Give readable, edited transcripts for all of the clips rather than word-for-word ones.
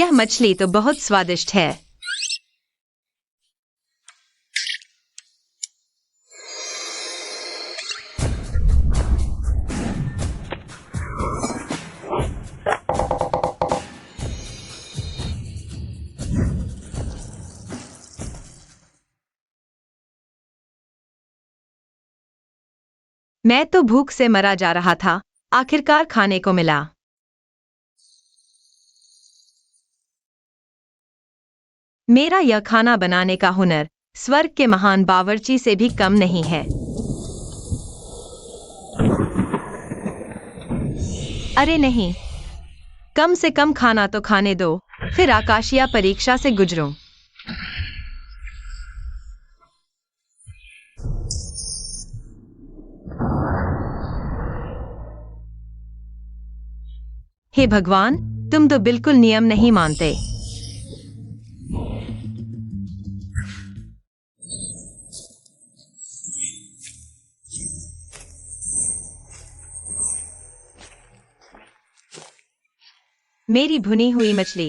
यह मछली तो बहुत स्वादिष्ट है। मैं तो भूख से मरा जा रहा था, आखिरकार खाने को मिला। मेरा यह खाना बनाने का हुनर स्वर्ग के महान बावर्ची से भी कम नहीं है। अरे नहीं, कम से कम खाना तो खाने दो, फिर आकाशीय परीक्षा से गुजरूं। हे भगवान, तुम तो बिल्कुल नियम नहीं मानते। मेरी भुनी हुई मछली।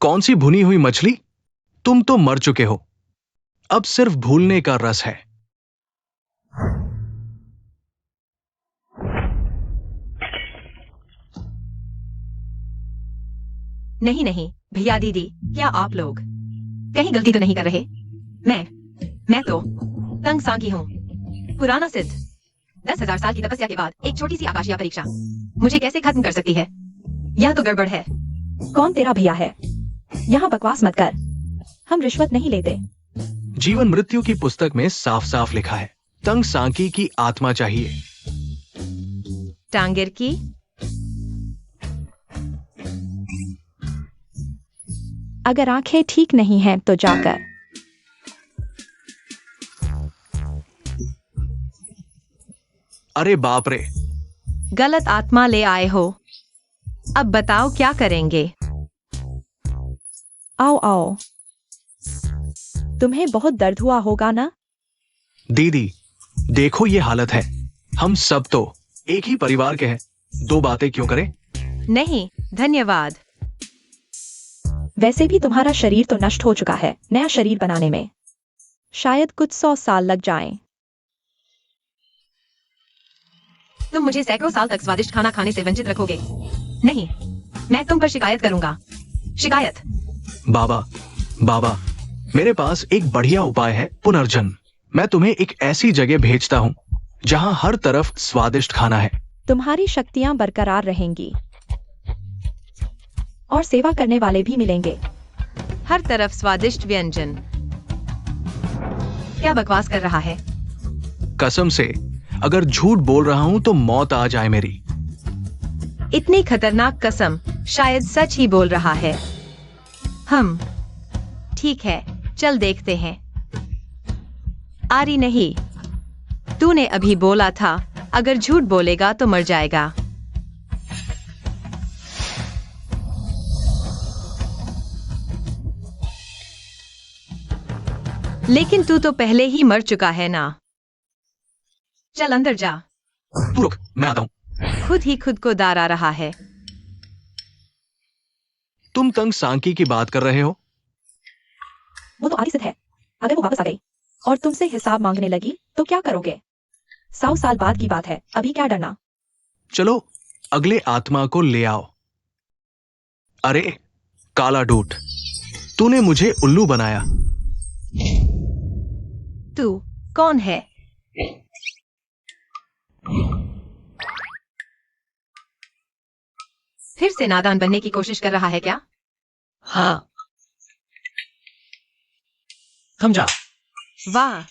कौन सी भुनी हुई मछली? तुम तो मर चुके हो। अब सिर्फ भूलने का रस है। नहीं नहीं भैया दीदी, क्या आप लोग कहीं गलती तो नहीं कर रहे? मैं तो तंग सांकी हूँ, पुराना सिद्ध। 10,000 साल की तपस्या के बाद एक छोटी सी आकाशीय परीक्षा मुझे कैसे खत्म कर सकती है? यह तो गड़बड़ है। कौन तेरा भैया है? यहाँ बकवास मत कर, हम रिश्वत नहीं लेते। जीवन मृत्यु की पुस्तक में साफ साफ लिखा है, तंग सांकी की आत्मा चाहिए। टांगिर की? अगर आंखें ठीक नहीं हैं तो जाकर। अरे बाप रे, गलत आत्मा ले आए हो। अब बताओ क्या करेंगे? आओ आओ, तुम्हें बहुत दर्द हुआ होगा ना? दीदी देखो ये हालत है, हम सब तो एक ही परिवार के हैं, दो बातें क्यों करें? नहीं धन्यवाद। वैसे भी तुम्हारा शरीर तो नष्ट हो चुका है, नया शरीर बनाने में शायद कुछ 100 साल लग जाएं। तुम मुझे सैकड़ों साल तक स्वादिष्ट खाना खाने से वंचित रखोगे? नहीं, मैं तुम पर शिकायत करूंगा। शिकायत? बाबा, मेरे पास एक बढ़िया उपाय है, पुनर्जन्म। मैं तुम्हें एक ऐसी जगह भेजता हूँ जहाँ हर तरफ स्वादिष्ट खाना है। तुम्हारी शक्तियां बरकरार रहेंगी और सेवा करने वाले भी मिलेंगे। हर तरफ स्वादिष्ट व्यंजन? क्या बकवास कर रहा है? कसम से, अगर झूठ बोल रहा हूँ तो मौत आ जाए मेरी। इतनी खतरनाक कसम, शायद सच ही बोल रहा है। हम ठीक है, चल देखते हैं। आरी नहीं, तूने अभी बोला था अगर झूठ बोलेगा तो मर जाएगा। लेकिन तू तो पहले ही मर चुका है ना। चल अंदर जा। तू रुक, मैं आता हूँ। खुद ही खुद को दारा रहा है। तुम तंग सांकी की बात कर रहे हो? वो तो आदि सिद्ध है। अगर वो वापस आ गई और तुमसे हिसाब मांगने लगी तो क्या करोगे? 100 साल बाद की बात है, अभी क्या डरना। चलो अगले आत्मा को ले आओ। अरे काला डूट, तूने मुझे उल्लू बनाया। तू कौन है? फिर से नादान बनने की कोशिश कर रहा है क्या? हाँ, समझा। वाह,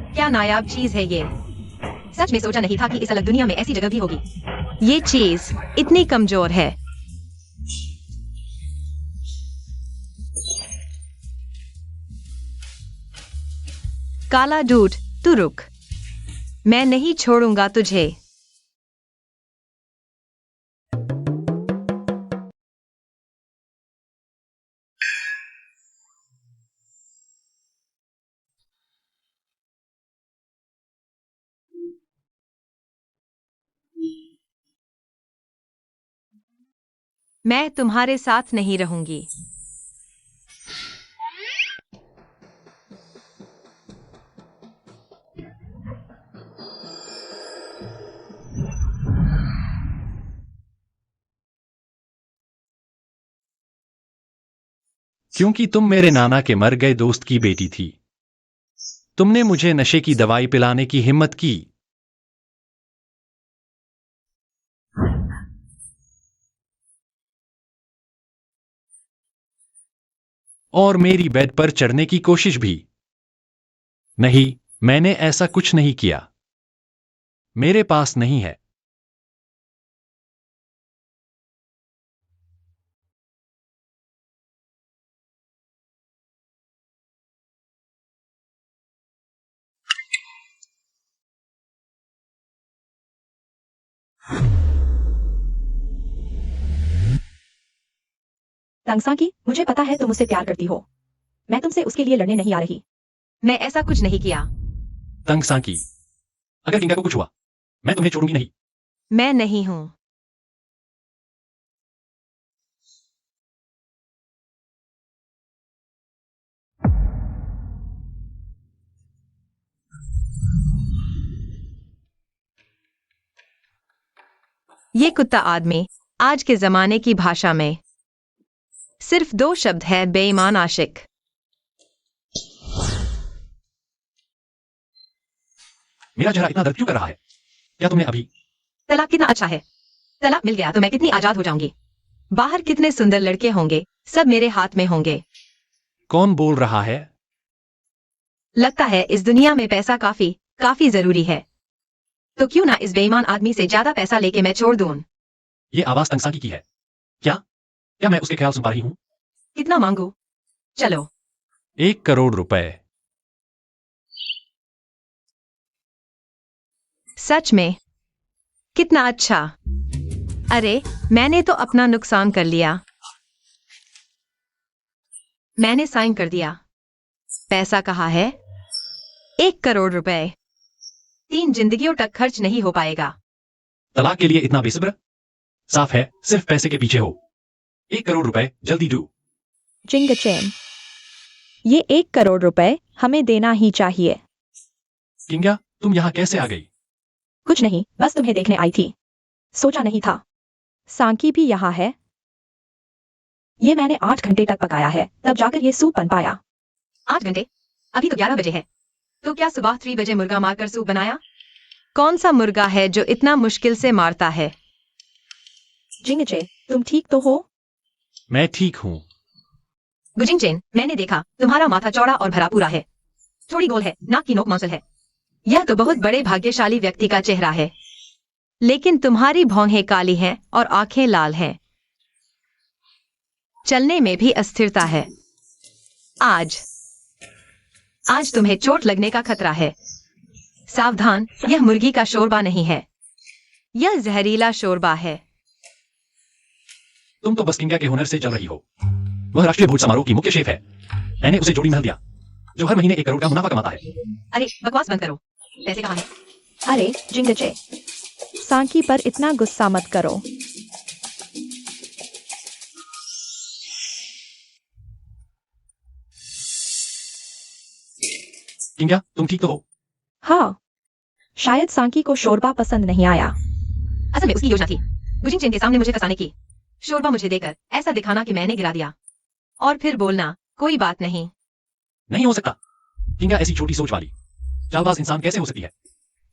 क्या नायाब चीज है ये। सच में सोचा नहीं था कि इस अलग दुनिया में ऐसी जगह भी होगी। ये चीज इतनी कमजोर है। काला डूड, तू रुक। मैं नहीं छोड़ूंगा तुझे। मैं तुम्हारे साथ नहीं रहूंगी। क्योंकि तुम मेरे नाना के मर गए दोस्त की बेटी थी। तुमने मुझे नशे की दवाई पिलाने की हिम्मत की। और मेरी बेड पर चढ़ने की कोशिश भी। नहीं, मैंने ऐसा कुछ नहीं किया। मेरे पास नहीं है। तंगसांकी, मुझे पता है तुम उससे प्यार करती हो। मैं तुमसे उसके लिए लड़ने नहीं आ रही। मैं ऐसा कुछ नहीं किया। तंगसांकी, अगर किंगा को कुछ हुआ, मैं तुम्हें छोड़ूंगी नहीं। मैं नहीं हूं। ये कुत्ता आदमी आज के जमाने की भाषा में सिर्फ 2 शब्द है, बेईमान आशिक। मेरा चेहरा इतना दर्द क्यों कर रहा है? क्या तुमने अभी? तलाक कितना अच्छा है। तलाक मिल गया तो मैं कितनी आजाद हो जाऊंगी। बाहर कितने सुंदर लड़के होंगे, सब मेरे हाथ में होंगे। कौन बोल रहा है? लगता है इस दुनिया में पैसा काफी जरूरी है। तो क्यों ना इस बेईमान आदमी से ज्यादा पैसा लेके मैं छोड़ दूं। ये आवाज तंगसांकी की है। क्या मैं उसके ख्याल सुन पा रही हूं? कितना मांगू? चलो। 1 करोड़ रुपए। सच में? कितना अच्छा। अरे, मैंने तो अपना नुकसान कर लिया। मैंने साइन कर दिया। पैसा कहाँ है? 1 करोड़ रुपए 3 जिंदगियों तक खर्च नहीं हो पाएगा। तलाक के लिए इतना बेसब्र? साफ है सिर्फ पैसे के पीछे हो। 1 करोड़ रुपए जल्दी दो। जिंगचैन, ये 1 करोड़ रुपए हमें देना ही चाहिए। किंगा, तुम यहाँ कैसे आ गई? कुछ नहीं, बस तुम्हें देखने आई थी। सोचा नहीं था सांकी भी यहाँ है। ये मैंने 8 घंटे तक पकाया है, तब जाकर ये सूप बन पाया। 8 घंटे? अभी तो 11 बजे है। तो क्या सुबह 3 बजे मुर्गा मारकर सूप बनाया? कौन सा मुर्गा है जो इतना मुश्किल से मारता है? जिंगचे, तुम ठीक तो हो? मैं ठीक हूँ। गुजिंगचेन, मैंने देखा तुम्हारा माथा चौड़ा और भरा पूरा है। थोड़ी गोल है, नाक की नोक मौसल है। यह तो बहुत बड़े भाग्यशाली व्यक्ति का चेहरा है। लेकिन तुम्हारी भौहें काली हैं और आंखें लाल हैं। चलने में भी अस्थिरता है। आज तुम्हें चोट लगने का खतरा है। सावधान, यह मुर्गी का शोरबा नहीं है। यह जहरीला शोरबा है। तुम तो बस किंगा के हुनर से चल रही हो। वह राष्ट्रीय भोज समारोह की मुख्य शेफ है। मैंने उसे जोड़ी महल दिया, जो हर महीने 1 करोड़ का मुनाफा कमाता है। अरे बकवास बंद करो। पैसे कहाँ हैं? अरे जिंगचे, सांकी पर इतना गुस्सा मत करो। किंगा, तुम ठीक तो हो? हाँ, शायद सांकी को शोरबा पसंद नहीं आया। असल में उसकी योजना थी गुजिंगचेन के सामने मुझे फंसाने की। शोरबा मुझे देकर ऐसा दिखाना कि मैंने गिरा दिया, और फिर बोलना कोई बात नहीं। नहीं हो सकता। किंगा ऐसी छोटी सोच वाली चालबाज इंसान कैसे हो सकती है?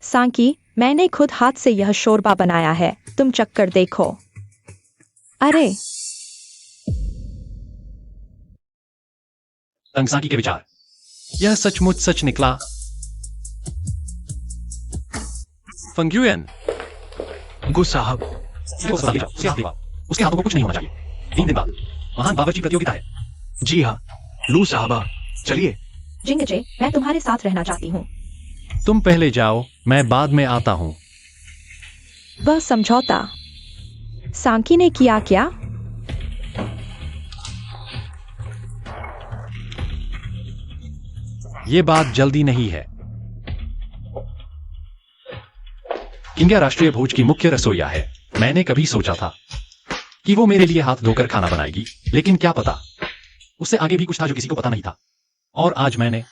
सांकी, मैंने खुद हाथ से यह शोरबा बनाया है, तुम चक्कर देखो। अरे तंगसांकी के विचार, यह सचमुच सच निकला। फंग्युएन, गु साहब, उसके हाथों को कुछ नहीं होना चाहिए। 3 दिन बाद महान बावर्ची प्रतियोगिता है। जी हाँ, लू साहबा, चलिए। जिंगचे, मैं तुम्हारे साथ रहना चाहती हूँ। तुम पहले जाओ, मैं बाद में आता हूं। वह समझौता सांकी ने किया क्या? ये बात जल्दी नहीं है। इंडिया राष्ट्रीय भोज की मुख्य रसोइया है। मैंने कभी सोचा था कि वो मेरे लिए हाथ धोकर खाना बनाएगी, लेकिन क्या पता उससे आगे भी कुछ था जो किसी को पता नहीं था। और आज मैंने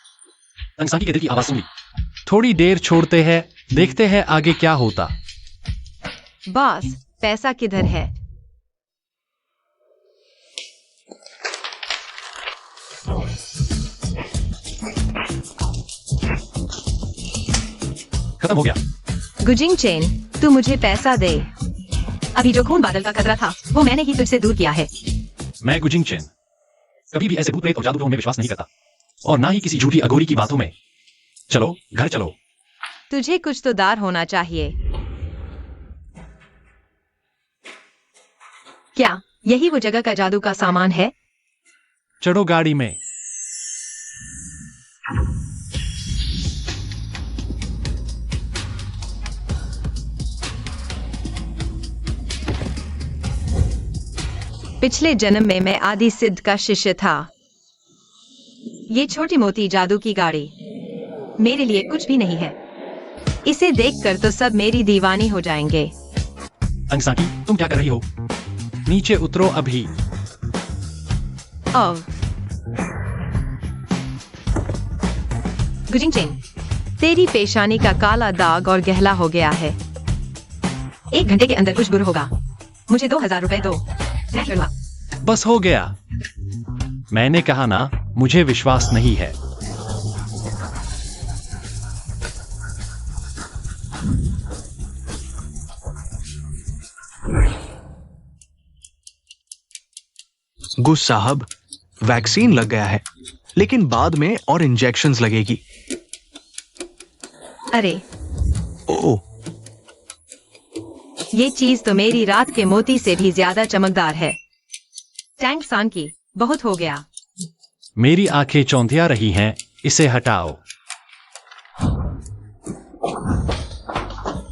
सांकी के दिल की आवाज सुनी। थोड़ी देर छोड़ते हैं, देखते हैं आगे क्या होता। बॉस, पैसा किधर है? खत्म हो गया। गुजिंग चेन, तू मुझे पैसा दे। अभी जो खून बादल का खतरा था वो मैंने ही तुझसे दूर किया है। मैं गुजिंग चेन कभी भी ऐसे भूत प्रेत और जादू टोने में विश्वास नहीं करता, और ना ही किसी झूठी अघोरी की बातों में। चलो घर चलो। तुझे कुछ तो दार होना चाहिए। क्या यही वो जगह का जादू का सामान है? चढ़ो गाड़ी में। पिछले जन्म में मैं आदि सिद्ध का शिष्य था। ये छोटी मोटी जादू की गाड़ी मेरे लिए कुछ भी नहीं है। इसे देखकर तो सब मेरी दीवानी हो जाएंगे। सांकी, तुम क्या कर रही हो? नीचे उतरो अभी। ओह, गुजिंग चेन, तेरी पेशानी का काला दाग और गहला हो गया है। 1 घंटे के अंदर कुछ बुरा होगा। मुझे 2000 रुपए दो। बस हो गया। मैंने कहा ना, मुझे विश्वास नहीं है। गुस साहब, वैक्सीन लग गया है, लेकिन बाद में और इंजेक्शंस लगेगी। अरे, ओह, ये चीज तो मेरी रात के मोती से भी ज्यादा चमकदार है। टैंक सांकी, बहुत हो गया। मेरी आंखें चौंधिया रही हैं, इसे हटाओ।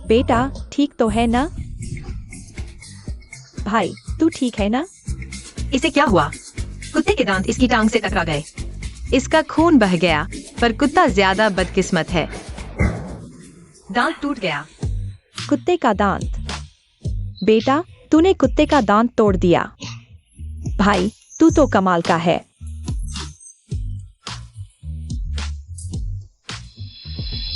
बेटा ठीक तो है ना? भाई तू ठीक है ना? इसे क्या हुआ? कुत्ते के दांत इसकी टांग से टकरा गए। इसका खून बह गया, पर कुत्ता ज्यादा बदकिस्मत है। दांत टूट गया। कुत्ते का दांत? बेटा तूने कुत्ते का दांत तोड़ दिया। भाई तू तो कमाल का है।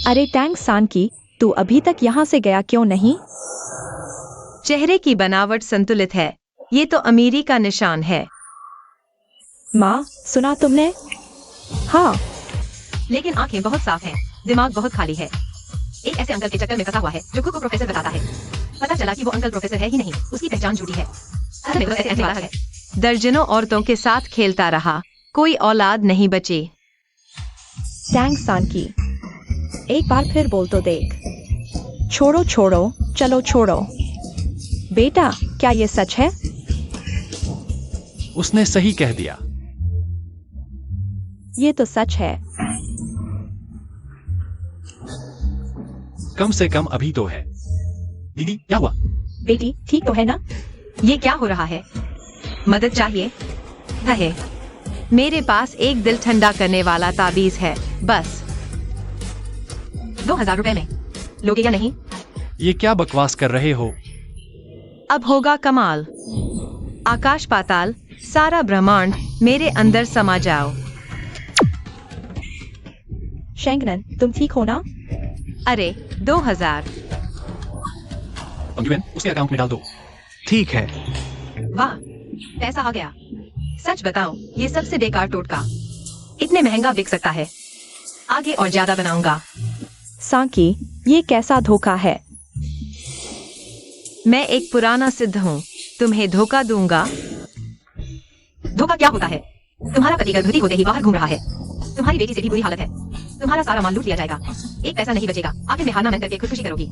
अरे टैंक सांकी, तू अभी तक यहाँ से गया क्यों नहीं? चेहरे की बनावट संतुलित है। ये तो अमीरी का निशान है। माँ, सुना तुमने? हाँ, लेकिन आंखें बहुत साफ हैं, दिमाग बहुत खाली है। एक ऐसे अंकल के चक्कर में फंसा हुआ है जो खुद को प्रोफेसर बताता है। पता चला कि वो अंकल प्रोफेसर है ही नहीं, उसकी पहचान झूठी है। दर्जनों औरतों के साथ खेलता रहा, कोई औलाद नहीं बची। टैंक सांकी, एक बार फिर बोल तो देख। छोड़ो छोड़ो, चलो छोड़ो। बेटा क्या ये सच है? उसने सही कह दिया। ये तो सच है। कम से कम अभी तो है। दीदी क्या हुआ? बेटी ठीक तो है ना? ये क्या हो रहा है? मदद चाहिए? है। मेरे पास एक दिल ठंडा करने वाला ताबीज है, बस। 2000 रुपए में लोगे या नहीं? ये क्या बकवास कर रहे हो? अब होगा कमाल। आकाश पाताल, सारा ब्रह्मांड मेरे अंदर समा जाओ। शेंगनन, तुम ठीक हो ना? अरे 2000। उसके अकाउंट में डाल दो। ठीक है। वाह, पैसा आ गया। सच बताऊं, ये सबसे बेकार टोटका। इतने महंगा बिक सकता है। आगे और ज्यादा बनाऊंगा। सांकी, ये कैसा धोखा है? मैं एक पुराना सिद्ध हूँ, तुम्हें धोखा दूंगा। धोखा क्या होता है? तुम्हारा पति गर्भवती होते ही बाहर घूम रहा है। तुम्हारी बेटी से भी बुरी हालत है। तुम्हारा सारा माल लूट लिया जाएगा। एक पैसा नहीं बचेगा। आखिर में हारना मन करके खुदकुशी करोगी।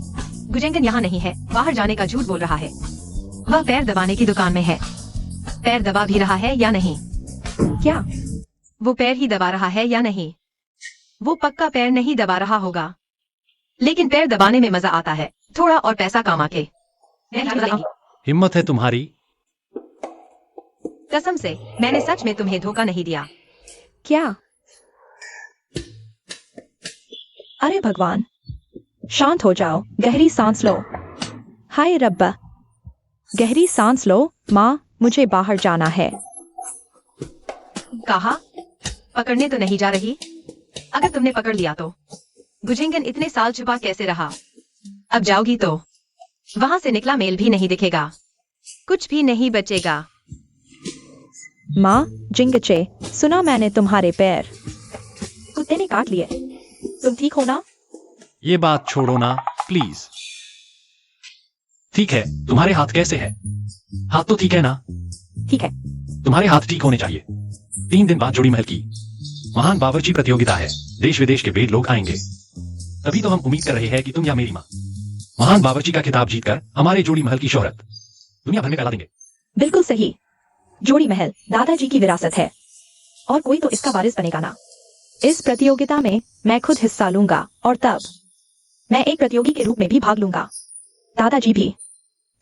गुजेंगन यहाँ नहीं है, बाहर जाने का झूठ बोल रहा है। वह पैर दबाने की दुकान में है। पैर दबा भी रहा है या नहीं? क्या? वो पैर ही दबा रहा है या नहीं? वो पक्का पैर नहीं दबा रहा होगा। लेकिन पैर दबाने में मजा आता है, थोड़ा और पैसा कमा के। मैं चल रही हूँ। हिम्मत है तुम्हारी। कसम से मैंने सच में तुम्हें धोखा नहीं दिया। क्या? अरे भगवान, शांत हो जाओ, गहरी सांस लो। हाय रब्बा, गहरी सांस लो। माँ, मुझे बाहर जाना है। कहा? पकड़ने तो नहीं जा रही? अगर तुमने पकड़ लिया तो गुजेंगन इतने साल छुपा कैसे रहा? अब जाओगी तो वहां से निकला मेल भी नहीं दिखेगा, कुछ भी नहीं बचेगा। माँ, जिंगचे, सुना मैंने तुम्हारे पैर कुत्ते ने काट लिए। तुम ठीक हो ना? ये बात छोड़ो ना प्लीज। ठीक है, तुम्हारे हाथ कैसे है? हाथ तो ठीक है ना? ठीक है। तुम्हारे हाथ ठीक होने चाहिए। 3 दिन बाद जोड़ी महल की महान बावर्ची प्रतियोगिता है। देश विदेश के वेद लोग आएंगे। तभी तो हम उम्मीद कर रहे हैं कि तुम या मेरी माँ महान बावर्ची का खिताब जीतकर हमारे जोड़ी महल की शोहरत दुनिया भर में फैला देंगे। बिल्कुल सही। जोड़ी महल दादाजी की विरासत है और कोई तो इसका वारिस बनेगा ना। इस प्रतियोगिता में मैं खुद हिस्सा लूंगा और तब मैं एक प्रतियोगी के रूप में भी भाग लूंगा। दादाजी भी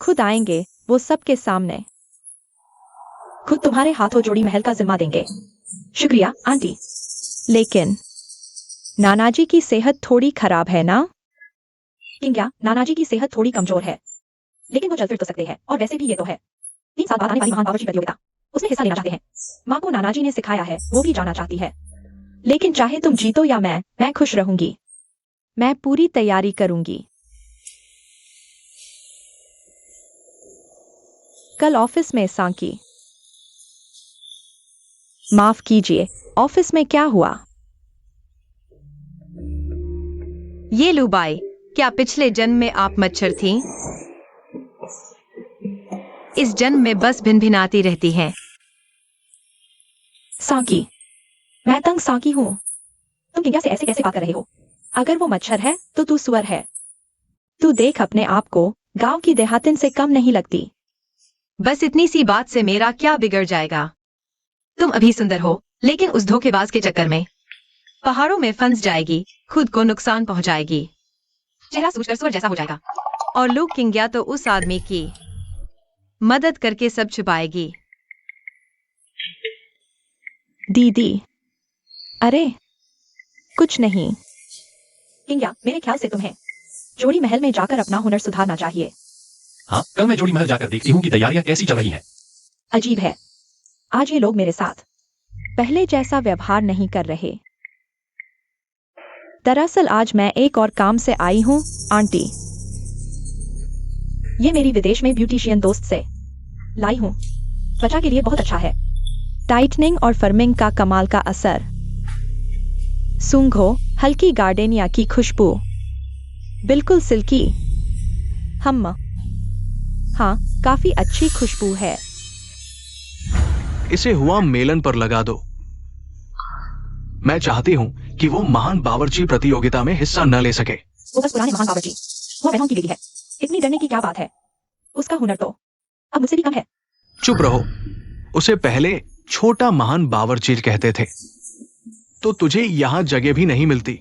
खुद आएंगे, वो सबके सामने खुद तुम्हारे हाथों जोड़ी महल का जिम्मा देंगे। शुक्रिया आंटी। लेकिन नानाजी की सेहत थोड़ी खराब है ना? किंग्या, नानाजी की सेहत थोड़ी कमजोर है, लेकिन वो चल फिर तो सकते हैं और वैसे भी ये तो है 3 साल बाद आने वाली महान बावर्ची प्रतियोगिता, उसमें हिस्सा लेना चाहते हैं। माँ को नानाजी ने सिखाया है, वो भी जाना चाहती है। लेकिन चाहे तुम जीतो या मैं खुश रहूंगी। मैं पूरी तैयारी करूंगी। कल ऑफिस में सांकी। माफ कीजिए, ऑफिस में क्या हुआ? ये लुबाई, क्या पिछले जन्म में आप मच्छर थीं? इस जन्म में बस भिनभिनाती रहती हैं। सांकी, मैं तंग सांकी हूँ। तुम किंग्या से ऐसे कैसे बात कर रहे हो? अगर वो मच्छर है तो तू सुअर है। तू देख अपने आप को, गांव की देहातिन से कम नहीं लगती। बस इतनी सी बात से मेरा क्या बिगड़ जाएगा? तुम अभी सुंदर हो, लेकिन उस धोखेबाज के चक्कर में पहाड़ों में फंस जाएगी, खुद को नुकसान पहुंचाएगी, चेहरा सूझकर सुअर जैसा हो जाएगा। और लोग किंग्या तो उस आदमी की मदद करके सब छुपाएगी। दीदी, अरे कुछ नहीं। किंग्या, मेरे ख्याल से तुम्हें जोड़ी महल में जाकर अपना हुनर सुधारना चाहिए। हाँ, कल मैं जोड़ी महल जाकर देखती हूँ कि तैयारियां कैसी चल रही हैं। अजीब है, आज ये लोग मेरे साथ पहले जैसा व्यवहार नहीं कर रहे। दरअसल आज मैं एक और काम से आई हूँ आंटी। ये मेरी विदेश में ब्यूटिशियन दोस्त से लाई हूँ। त्वचा के लिए बहुत अच्छा है। टाइटनिंग और फर्मिंग का कमाल का असर। सूंघो, हल्की गार्डेनिया की खुशबू, बिल्कुल सिल्की। हाँ, काफी अच्छी खुशबू है। इसे हुआ मेलन पर लगा दो। मैं चाहती हूँ कि वो महान बावर्ची प्रतियोगिता में हिस्सा न ले सके। वो बस पुराने महान बावर्ची, वो बहनों की बेटी है। इतनी डरने की क्या बात है? उसका हुनर तो अब मुझसे भी कम है। चुप रहो। उसे पहले छोटा महान बावर्ची कहते थे, तो तुझे यहाँ जगह भी नहीं मिलती।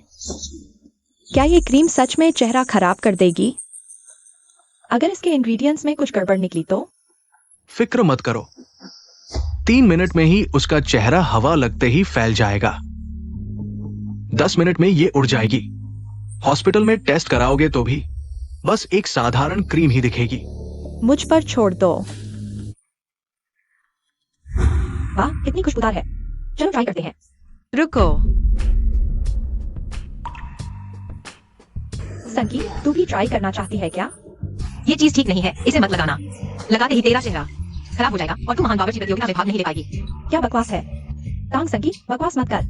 क्या ये क्रीम सच में चेहरा खराब कर देगी? अगर इसके इंग्रेडिएंट्स में कुछ गड़बड़ निकली तो? फिक्र मत करो, 3 मिनट में ही उसका चेहरा हवा लगते ही फैल जाएगा। 10 मिनट में ये उड़ जाएगी। हॉस्पिटल में टेस्ट कराओगे तो भी बस एक साधारण क्रीम ही दिखेगी। मुझ पर छोड़ दो। वाह, कितनी खुशबूदार है। चलो ट्राई करते हैं। रुको, संकी, तू भी ट्राई करना चाहती है क्या? ये चीज ठीक नहीं है, इसे मत लगाना। लगाते ही तेरा चेहरा खराब हो जाएगा और तू महान बावर्ची प्रतियोगिता में भाग नहीं ले पाएगी। क्या बकवास है? तांग संकी, बकवास मत कर।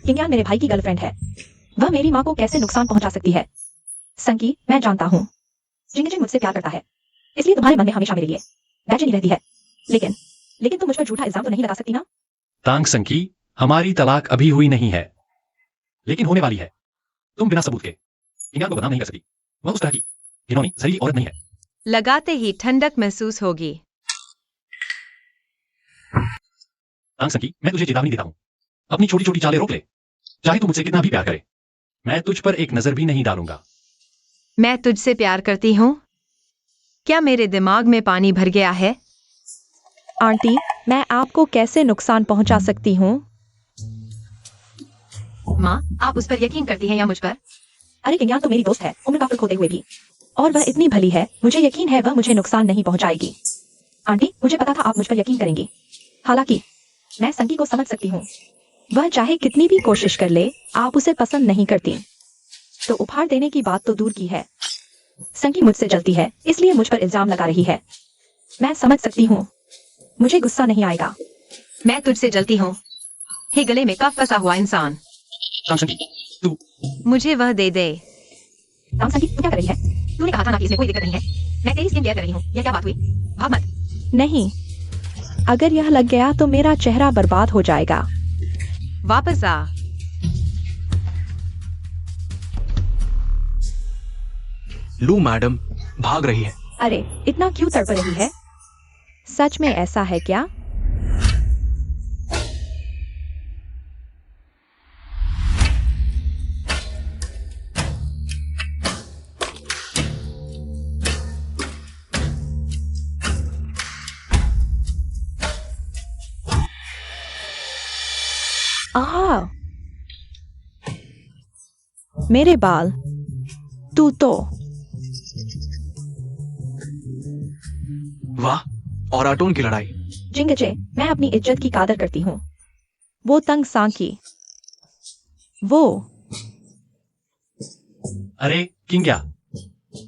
किंग्यान मेरे भाई की गर्लफ्रेंड है, वह मेरी माँ को कैसे नुकसान पहुंचा सकती है? संकी, मैं जानता हूँ जिंगजिंग मुझसे प्यार करता है, इसलिए तुम्हारे मन में हमेशा मेरे लिए बेचैनी रहती है। लेकिन तुम मुझ पर झूठा इल्जाम तो नहीं लगा सकती ना? तांग संकी, हमारी तलाक अभी हुई नहीं है, लेकिन होने वाली है। तुम बिना सबूत के किंग्यान को बदनाम नहीं कर सकती। वह उस तरह की घिनौनी जहरीली औरत नहीं है। लगाते ही ठंडक महसूस होगी। तांग संकी, मैं तुझे चेतावनी देता हूँ, अपनी छोटी छोटी चालें रोक ले। चाहे तू मुझसे कितना भी प्यार करे, मैं तुझ पर एक नजर भी नहीं डालूंगा। मैं तुझसे प्यार करती हूँ। क्या मेरे दिमाग में पानी भर गया है? आंटी, मैं आपको कैसे नुकसान पहुंचा सकती हूँ? माँ, आप उस पर यकीन करती हैं या मुझ पर? अरे किंग्या तो मेरी दोस्त है, उम्र काफिल होते हुए भी। और वह इतनी भली है, मुझे यकीन है वह मुझे नुकसान नहीं पहुंचाएगी। आंटी, मुझे पता था आप मुझ पर यकीन करेंगी। हालांकि मैं संगी को समझ सकती हूँ। वह चाहे कितनी भी कोशिश कर ले, आप उसे पसंद नहीं करती। तो उपहार देने की बात तो दूर की है। संगी मुझसे जलती है, इसलिए मुझ पर इल्जाम लगा रही है। मैं समझ सकती हूँ, मुझे गुस्सा नहीं आएगा। मैं तुझसे जलती हूँ। हे गले में कफ फंसा हुआ इंसान, संगी, तू मुझे वह दे दे। संगी, तू क्या कर रही है? तूने कहा था ना कि इसमें कोई दिक्कत नहीं है। मैं तेरी स्किन केयर कर रही हूँ। यह क्या बात हुई? भाग मत। नहीं, अगर यह लग गया तो मेरा चेहरा बर्बाद हो जाएगा। वापस आ। लू मैडम भाग रही है। अरे, इतना क्यों तड़प रही है? सच में ऐसा है क्या? आहा, मेरे बाल। तू तो वाह, और आटोन की लड़ाई। जिंगचे, मैं अपनी इज्जत की कादर करती हूँ। वो तंग सांकी, वो अरे किंग्या,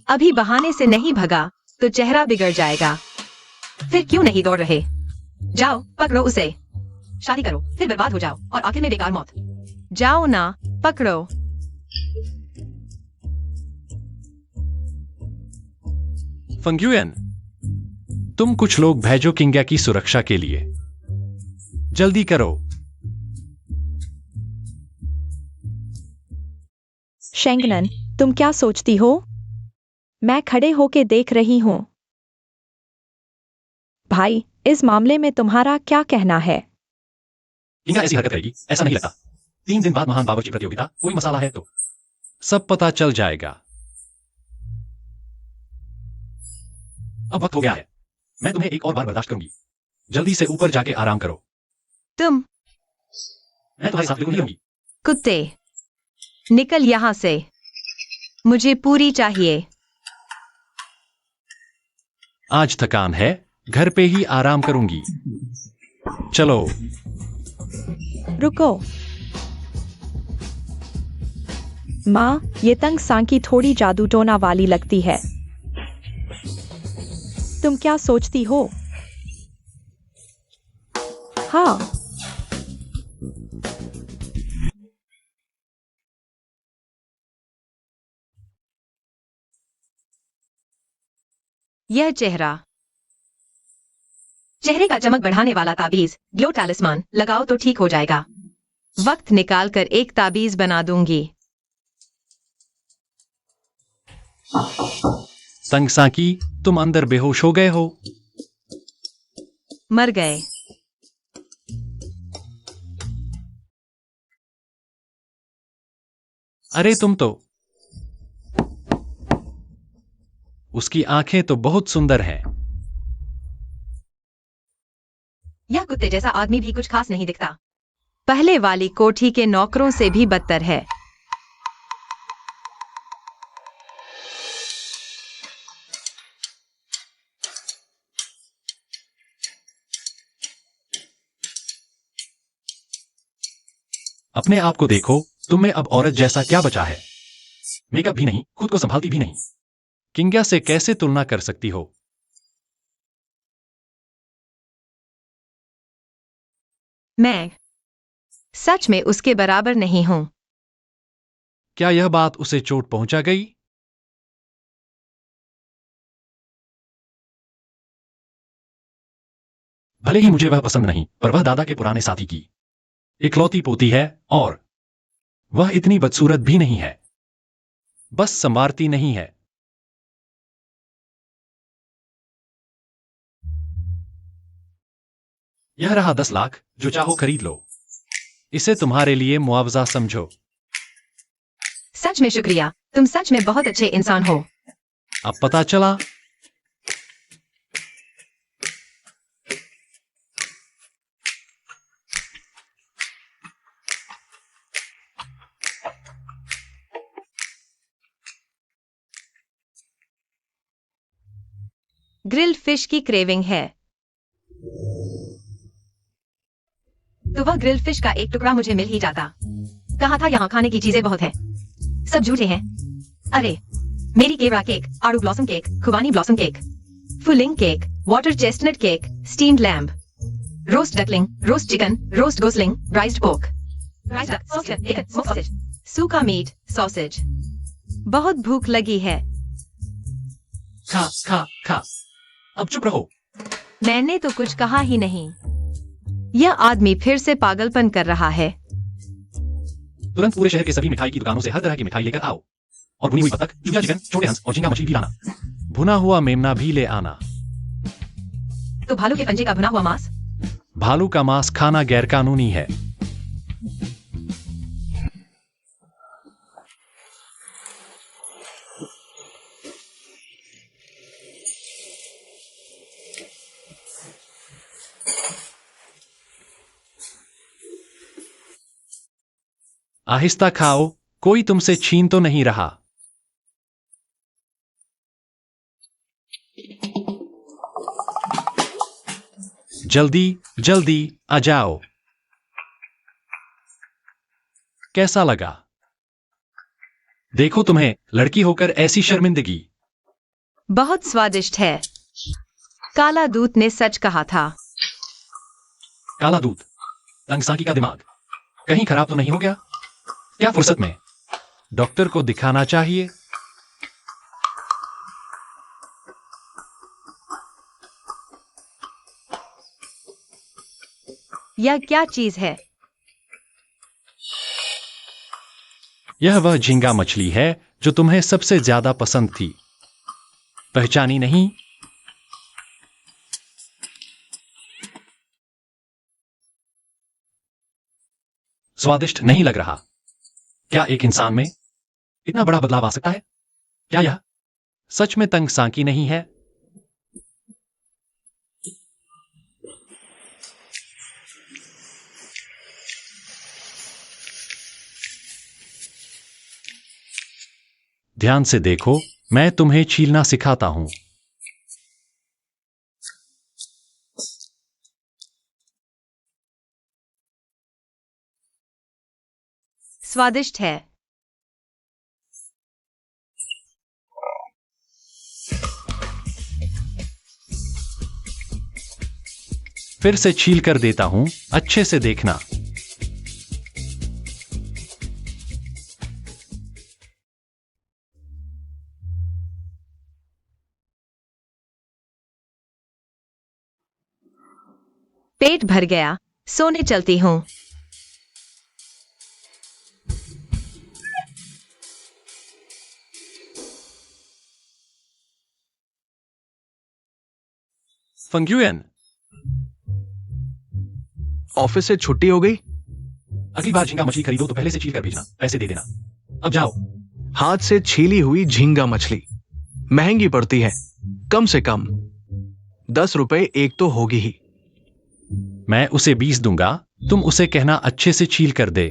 अभी बहाने से नहीं भगा तो चेहरा बिगड़ जाएगा। फिर क्यों नहीं दौड़ रहे? जाओ, पकड़ो उसे। शादी करो, फिर बर्बाद हो जाओ और आखिर में बेकार मौत। जाओ ना, पकड़ो। फंग्युएन, तुम कुछ लोग भेजो किंग्या की सुरक्षा के लिए। जल्दी करो। शेंगनन, तुम क्या सोचती हो? मैं खड़े होके देख रही हूँ। भाई, इस मामले में तुम्हारा क्या कहना है? किंग्या ऐसी हरकत करेगी ऐसा नहीं लगता। 3 दिन बाद महान बावर्ची प्रतियोगिता, कोई मसाला है तो सब पता चल जाएगा। अब वक्त हो गया है। मैं तुम्हें एक और बार बर्दाश्त करूंगी। जल्दी से ऊपर जाके आराम करो। तुम मैं तुम्हारे साथ बिल्कुल नहीं रहूंगी। कुत्ते, निकल यहाँ से। मुझे पूरी चाहिए। आज थकान है, घर पे ही आराम करूंगी। चलो। रुको। माँ, ये तंग सांकी थोड़ी जादू टोना वाली लगती है। तुम क्या सोचती हो? हाँ, यह चेहरे का चमक बढ़ाने वाला ताबीज, ग्लो टैलिस्मान लगाओ तो ठीक हो जाएगा। वक्त निकाल कर एक ताबीज बना दूंगी। तंगसाकी, तुम अंदर बेहोश हो गए हो। मर गए। अरे तुम तो, उसकी आंखें तो बहुत सुंदर हैं। यह कुत्ते जैसा आदमी भी कुछ खास नहीं दिखता। पहले वाली कोठी के नौकरों से भी बदतर है। अपने आप को देखो, तुम में अब औरत जैसा क्या बचा है? मेकअप भी नहीं, खुद को संभालती भी नहीं। किंग्या से कैसे तुलना कर सकती हो? मैं सच में उसके बराबर नहीं हूं। क्या यह बात उसे चोट पहुंचा गई? भले ही मुझे वह पसंद नहीं, पर वह दादा के पुराने साथी की इकलौती पोती है और वह इतनी बदसूरत भी नहीं है। बस संवारती नहीं है। यह रहा 10 लाख, जो चाहो खरीद लो। इसे तुम्हारे लिए मुआवजा समझो। सच में शुक्रिया। तुम सच में बहुत अच्छे इंसान हो। अब पता चला। ग्रिल्ड फिश की क्रेविंग है। तो वह ग्रिल्ड फिश का एक टुकड़ा मुझे मिल ही जाता। कहा था यहाँ खाने की चीजें बहुत है। सब झूठे हैं। अरे, मेरी केवड़ा केक, आड़ू ब्लॉसम केक, खुबानी ब्लॉसम केक, फुलिंग cake, water chestnut cake, steamed lamb, roast duckling, roast chicken, roast gosling, raised pork, raised duck, sausage, सूखा मीट, सॉसेज। बहुत भूख लगी है। खा खा खा। अब चुप रहो। मैंने तो कुछ कहा ही नहीं। यह आदमी फिर से पागलपन कर रहा है। तुरंत पूरे शहर के सभी मिठाई की दुकानों से हर तरह की मिठाई लेकर आओ, और भुनी हुई बतख, चूजा चिकन, छोटे हंस और झींगा मछली भी लाना। भुना हुआ मेमना भी ले आना। तो भालू के पंजे का भुना हुआ मांस? भालू का मांस खाना गैरकानूनी है। आहिस्ता खाओ, कोई तुमसे छीन तो नहीं रहा। जल्दी जल्दी आ जाओ। कैसा लगा? देखो तुम्हें लड़की होकर ऐसी शर्मिंदगी। बहुत स्वादिष्ट है। काला दूत ने सच कहा था। काला दूध, तंगसाकी का दिमाग कहीं खराब तो नहीं हो गया? क्या फुर्सत में? डॉक्टर को दिखाना चाहिए। यह क्या चीज है? यह वह झींगा मछली है जो तुम्हें सबसे ज्यादा पसंद थी। पहचानी नहीं? स्वादिष्ट नहीं लग रहा। क्या एक इंसान में इतना बड़ा बदलाव आ सकता है? क्या यह सच में तंगसाकी नहीं है? ध्यान से देखो, मैं तुम्हें छीलना सिखाता हूं। स्वादिष्ट है। फिर से छील कर देता हूं, अच्छे से देखना। पेट भर गया, सोने चलती हूँ। फंग्युएन, ऑफिस से छुट्टी हो गई? अगली बार झींगा मछली खरीदो तो पहले से छील कर भेजना, पैसे दे देना। अब जाओ। हाथ से छीली हुई झींगा मछली महंगी पड़ती है। कम से कम 10 रुपए एक तो होगी ही। मैं उसे 20 दूंगा, तुम उसे कहना अच्छे से छील कर दे।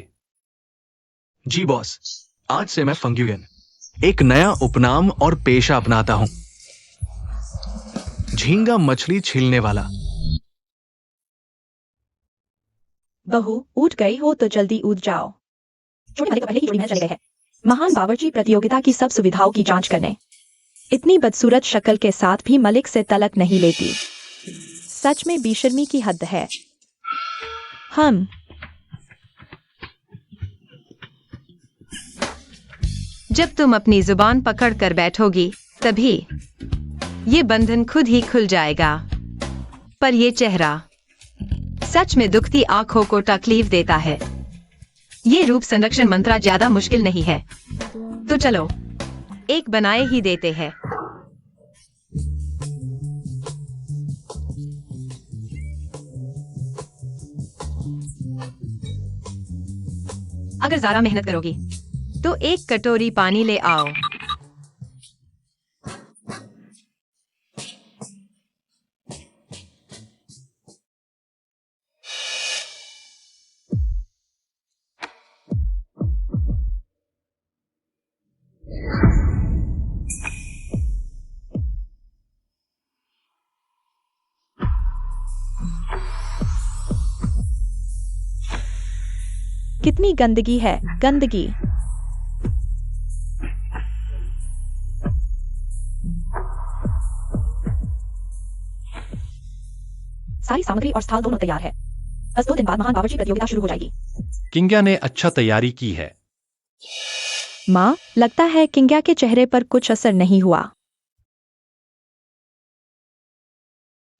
जी बॉस, आज से मैं फंग्युएन एक नया उपनाम और पेशा अपनाता हूं, झींगा मछली छीलने वाला। बहू, उठ गई हो तो जल्दी उठ जाओ। छोटे वाले तो पहले ही जोड़ी महल चले गए हैं। महान बावर्ची प्रतियोगिता की सब सुविधाओं की जांच करने। इतनी बदसूरत शक्ल के साथ भी मलिक से तलक नहीं लेती। सच में बेशर्मी की हद है। हम जब तुम अपनी जुबान पकड़ कर बैठोगी तभी ये बंधन खुद ही खुल जाएगा। पर ये चेहरा सच में दुखती आंखों को तकलीफ देता है। ये रूप संरक्षण मंत्रा ज्यादा मुश्किल नहीं है, तो चलो एक बनाए ही देते हैं। अगर ज़्यादा मेहनत करोगी तो एक कटोरी पानी ले आओ। कितनी गंदगी है, गंदगी। सारी सामग्री और स्थाल दोनों तैयार है। बस 2 दिन बाद महान बावर्ची प्रतियोगिता शुरू हो जाएगी। किंग्या ने अच्छा तैयारी की है। माँ, लगता है किंग्या के चेहरे पर कुछ असर नहीं हुआ।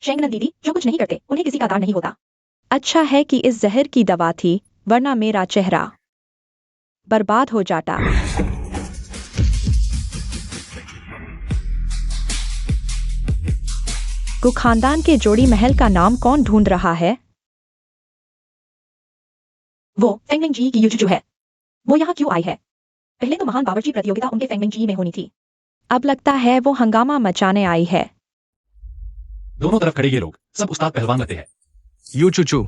शेंगनन दीदी जो कुछ नहीं करते उन्हें किसी का दार नहीं होता। अच्छा है कि इस जहर की दवा थी, वरना मेरा चेहरा बर्बाद हो जाता। गु खानदान के जोड़ी महल का नाम कौन ढूंढ रहा है? वो फेंगमिंग जी की यूजुजू है। वो यहाँ क्यों आई है? पहले तो महान बावर्ची प्रतियोगिता उनके फेंगमिंग जी में होनी थी। अब लगता है वो हंगामा मचाने आई है। दोनों तरफ खड़े ये लोग सब उस्ताद पहलवान लगते हैं। यू चूचू,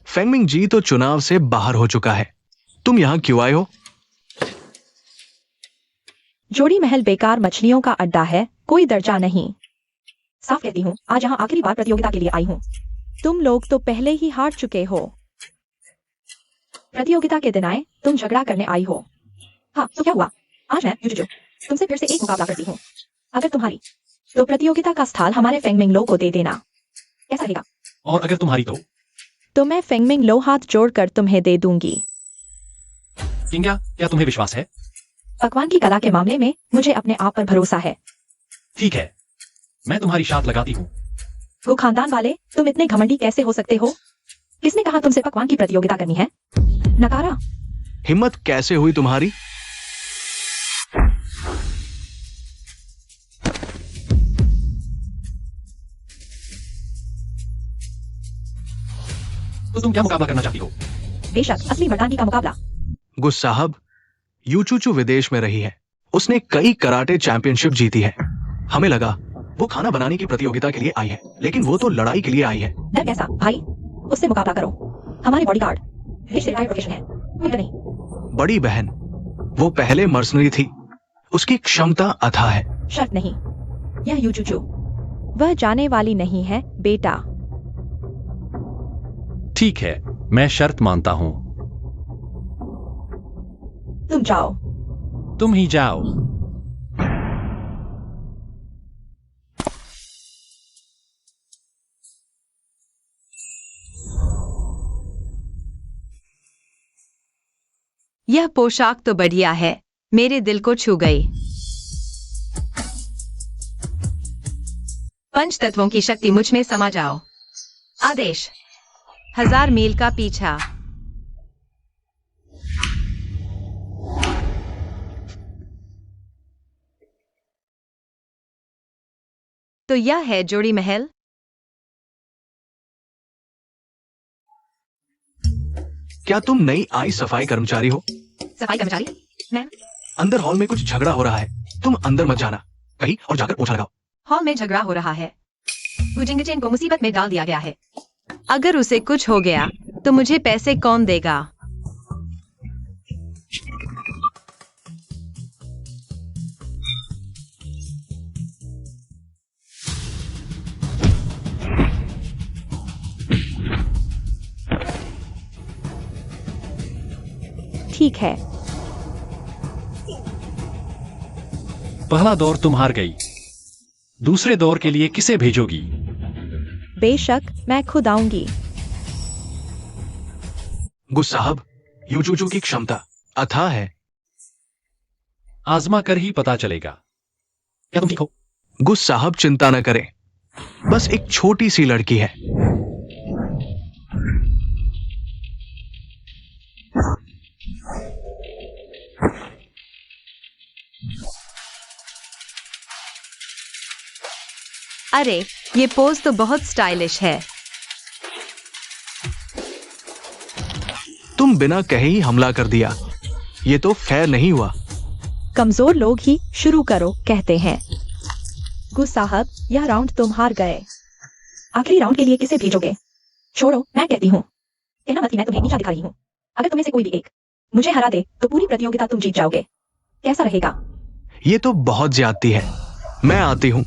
फेंगमिंग जी तो चुनाव से बाहर हो चुका है। तुम यहाँ क्यों आए हो? जोड़ी महल बेकार मछलियों का अड्डा है, कोई दर्जा नहीं। साफ कहती हूँ, आज यहाँ आखिरी बार प्रतियोगिता के लिए आई हूँ। तुम लोग तो पहले ही हार चुके हो। प्रतियोगिता के दिन आए, तुम झगड़ा करने आई हो। हाँ, तो क्या हुआ? आज मैं यूजुजू तुमसे फिर से एक मुकाबला करती हूँ। अगर तुम्हारी तो प्रतियोगिता का स्थान हमारे फेंगमिंग लो को दे देना। कैसा रहेगा? और अगर तुम्हारी तो मैं फेंगमिंग लो हाथ जोड़कर तुम्हें दे दूंगी। किंग्या, क्या तुम्हें विश्वास है? पकवान की कला के मामले में मुझे अपने आप पर भरोसा है। ठीक है, मैं तुम्हारी शात लगाती हूँ। वो खानदान वाले, तुम इतने घमंडी कैसे हो सकते हो? किसने कहा तुमसे पकवान की प्रतियोगिता करनी है? नकारा। हिम्मत कैसे हुई तुम्हारी? तो तुम क्या मुकाबला करना चाहती हो? बेशक असली मर्दानगी का मुकाबला। गुस साहब, यूचूचू विदेश में रही है। उसने कई कराटे चैंपियनशिप जीती है। हमें लगा वो खाना बनाने की प्रतियोगिता के लिए आई है, लेकिन वो तो लड़ाई के लिए आई है। डर कैसा भाई? उससे मुकाबला करो। हमारे बॉडीगार्ड रिटायर्ड प्रोफेशन है, कोई डर नहीं। बड़ी बहन, वो पहले मर्सनरी थी। उसकी क्षमता अथाह है। शर्त नहीं, यह यूजुजू वह जाने वाली नहीं है बेटा। ठीक है, मैं शर्त मानता हूँ। तुम जाओ। तुम ही जाओ। यह पोशाक तो बढ़िया है, मेरे दिल को छू गई। पंच तत्वों की शक्ति मुझ में समा जाओ। आदेश, 1000 मील का पीछा। तो यह है जोड़ी महल। क्या तुम नई आई सफाई कर्मचारी हो? सफाई कर्मचारी? मैम, अंदर हॉल में कुछ झगड़ा हो रहा है। तुम अंदर मत जाना कहीं और जाकर पोछा लगाओ। हॉल में झगड़ा हो रहा है। गुजिंगचेन को मुसीबत में डाल दिया गया है। अगर उसे कुछ हो गया तो मुझे पैसे कौन देगा? ठीक है। पहला दौर तुम हार गई। दूसरे दौर के लिए किसे भेजोगी? बेशक मैं खुद आऊंगी। गुस साहब, यूचूचू की क्षमता अथाह है। आजमा कर ही पता चलेगा। क्या तुम ठीक हो? गुस साहब चिंता न करें, बस एक छोटी सी लड़की है। अरे, ये पोज तो बहुत स्टाइलिश है। तुम बिना कहे ही हमला कर दिया। ये तो फेयर नहीं हुआ। कमजोर लोग ही शुरू करो कहते हैं। गुस साहब, यह राउंड तुम हार गए। आखिरी राउंड के लिए किसे भेजोगे? छोड़ो, मैं कहती हूँ। कहना मत कि मैं तुम्हें नीचा दिखा रही हूँ। अगर तुम्हें से कोई भी एक मुझे हरा दे तो पूरी प्रतियोगिता तुम जीत जाओगे। कैसा रहेगा? ये तो बहुत ज्यादती है। मैं आती हूँ।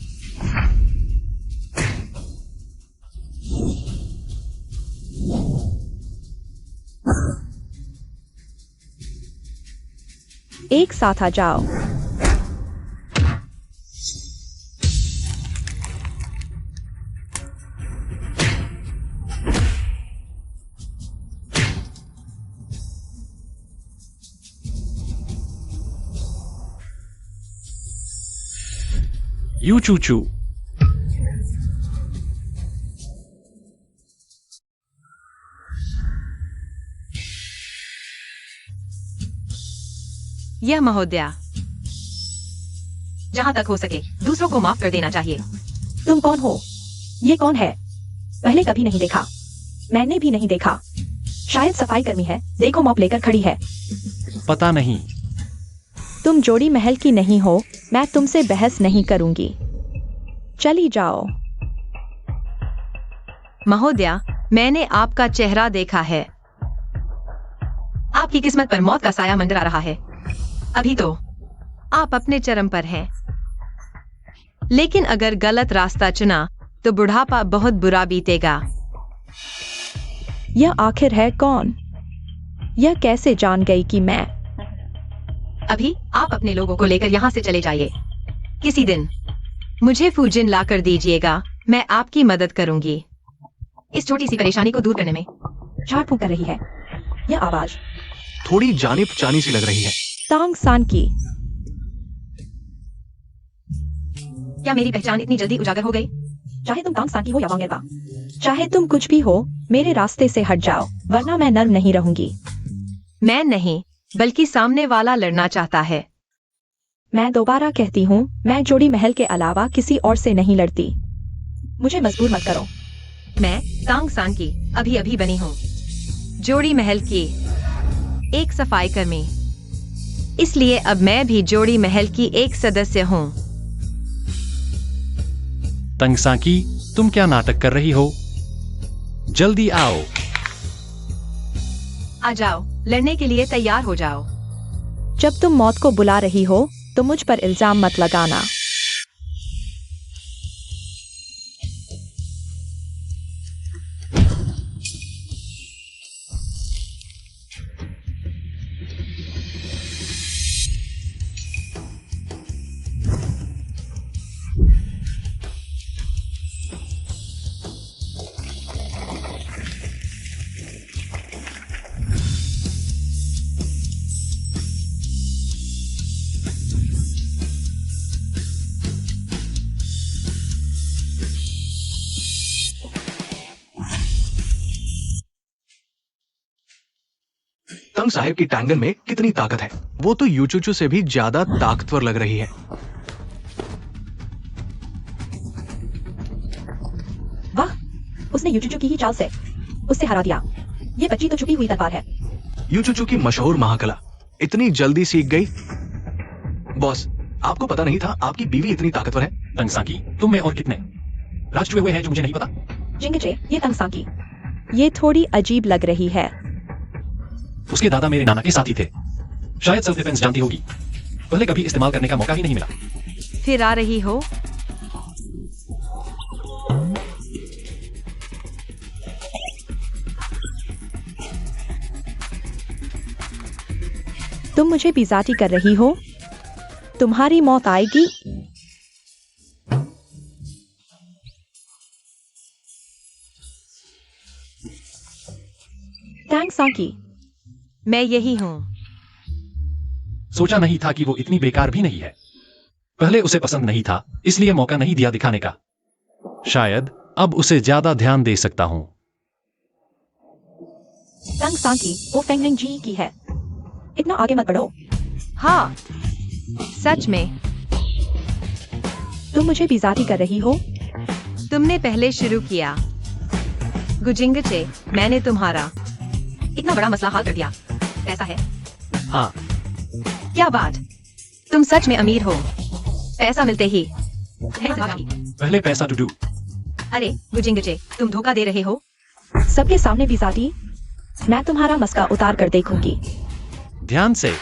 एक साथ आ जाओ। यू चू चू। यह महोदया, जहां तक हो सके दूसरों को माफ कर देना चाहिए। तुम कौन हो? ये कौन है? पहले कभी नहीं देखा। मैंने भी नहीं देखा। शायद सफाई कर्मी है। देखो, मॉप लेकर खड़ी है। पता नहीं। तुम जोड़ी महल की नहीं हो। मैं तुमसे बहस नहीं करूंगी। चली जाओ। महोदया, मैंने आपका चेहरा देखा है। आपकी किस्मत पर मौत का साया मंडरा रहा है। अभी तो आप अपने चरम पर हैं। लेकिन अगर गलत रास्ता चुना तो बुढ़ापा बहुत बुरा बीतेगा। यह आखिर है कौन? यह कैसे जान गई कि मैं? अभी आप अपने लोगों को लेकर यहाँ से चले जाइए। किसी दिन मुझे फूजिन ला कर दीजिएगा। मैं आपकी मदद करूंगी इस छोटी सी परेशानी को दूर करने में। झाड़ फूंक कर रही है यह आवाज। थोड़ी जानी पहचानी सी लग रही है। तांग सान की। क्या मेरी पहचान इतनी जल्दी उजागर हो गई? चाहे तुम तांग सान की हो या वांगेरबा, चाहे तुम कुछ भी हो, मेरे रास्ते से हट जाओ, वरना मैं नर्म नहीं रहूंगी। मैं नहीं, बल्कि सामने वाला लड़ना चाहता है। मैं दोबारा कहती हूँ, मैं जोड़ी महल के अलावा किसी और से नहीं लड़ती। मुझे मजबूर मत करो। मैं तांग सान की अभी अभी बनी हूँ, जोड़ी महल की एक सफाई कर्मी। इसलिए अब मैं भी जोड़ी महल की एक सदस्य हूँ। तंगसाकी, तुम क्या नाटक कर रही हो? जल्दी आओ। आ जाओ, लड़ने के लिए तैयार हो जाओ। जब तुम मौत को बुला रही हो तो मुझ पर इल्जाम मत लगाना। तंग साहिब की टैंगन में कितनी ताकत है। वो तो यूचूचू से भी ज्यादा ताकतवर लग रही है। वाह, उसने यूचूचू की ही चाल से उससे हरा दिया। ये बच्ची तो छुपी हुई तलवार है। यूचूचू की मशहूर महाकला इतनी जल्दी सीख गई। बॉस, आपको पता नहीं था आपकी बीवी इतनी ताकतवर है? तंगसाकी, तुम में और कितने राज छुए हुए हैं जो मुझे नहीं पता? जिंगचे, ये तंगसाकी। ये थोड़ी अजीब लग रही है। उसके दादा मेरे नाना के साथी थे। शायद सेल्फ डिफेंस जानती होगी। पहले कभी इस्तेमाल करने का मौका ही नहीं मिला। फिर आ रही हो? तुम मुझे बेइज्जती कर रही हो। तुम्हारी मौत आएगी। तंगसाकी, मैं यही हूँ। सोचा नहीं था कि वो इतनी बेकार भी नहीं है। पहले उसे पसंद नहीं था, इसलिए मौका नहीं दिया दिखाने का। शायद अब उसे ज्यादा ध्यान दे सकता हूं। तंगसाकी, वो फेंगनिंग जी की है। इतना आगे मत बढ़ो। हाँ, सच में। तुम मुझे बेइज्जती कर रही हो। तुमने पहले शुरू किया। गुजिंगचे, मैंने तुम्हारा इतना बड़ा मसला हल कर दिया। ऐसा है? हाँ, क्या बात, तुम सच में अमीर हो। पैसा मिलते ही है बाकी। पहले पैसा डूडू। अरे गुजिंगचे, तुम धोखा दे रहे हो। सबके सामने भी जाती, मैं तुम्हारा मस्का उतार कर देखूंगी। ध्यान से।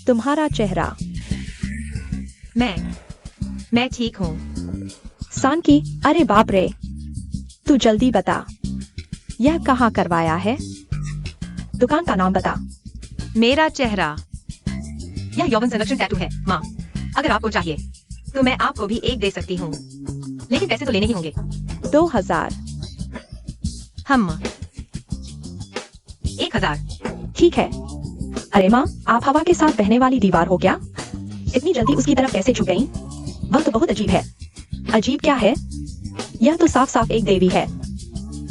तुम्हारा चेहरा। मैं ठीक हूँ। सानकी, अरे बाप रे, तू जल्दी बता, यह कहाँ करवाया है? दुकान का नाम बता। मेरा चेहरा, यह यौवन संरक्षण टैटू है माँ। अगर आपको चाहिए तो मैं आपको भी एक दे सकती हूँ, लेकिन पैसे तो लेने ही होंगे। 2000। हम 1000। ठीक है। अरे माँ, आप हवा के साथ बहने वाली दीवार हो क्या? इतनी जल्दी उसकी तरफ कैसे छू गई? वह तो बहुत अजीब है। अजीब क्या है? यह तो साफ साफ एक देवी है।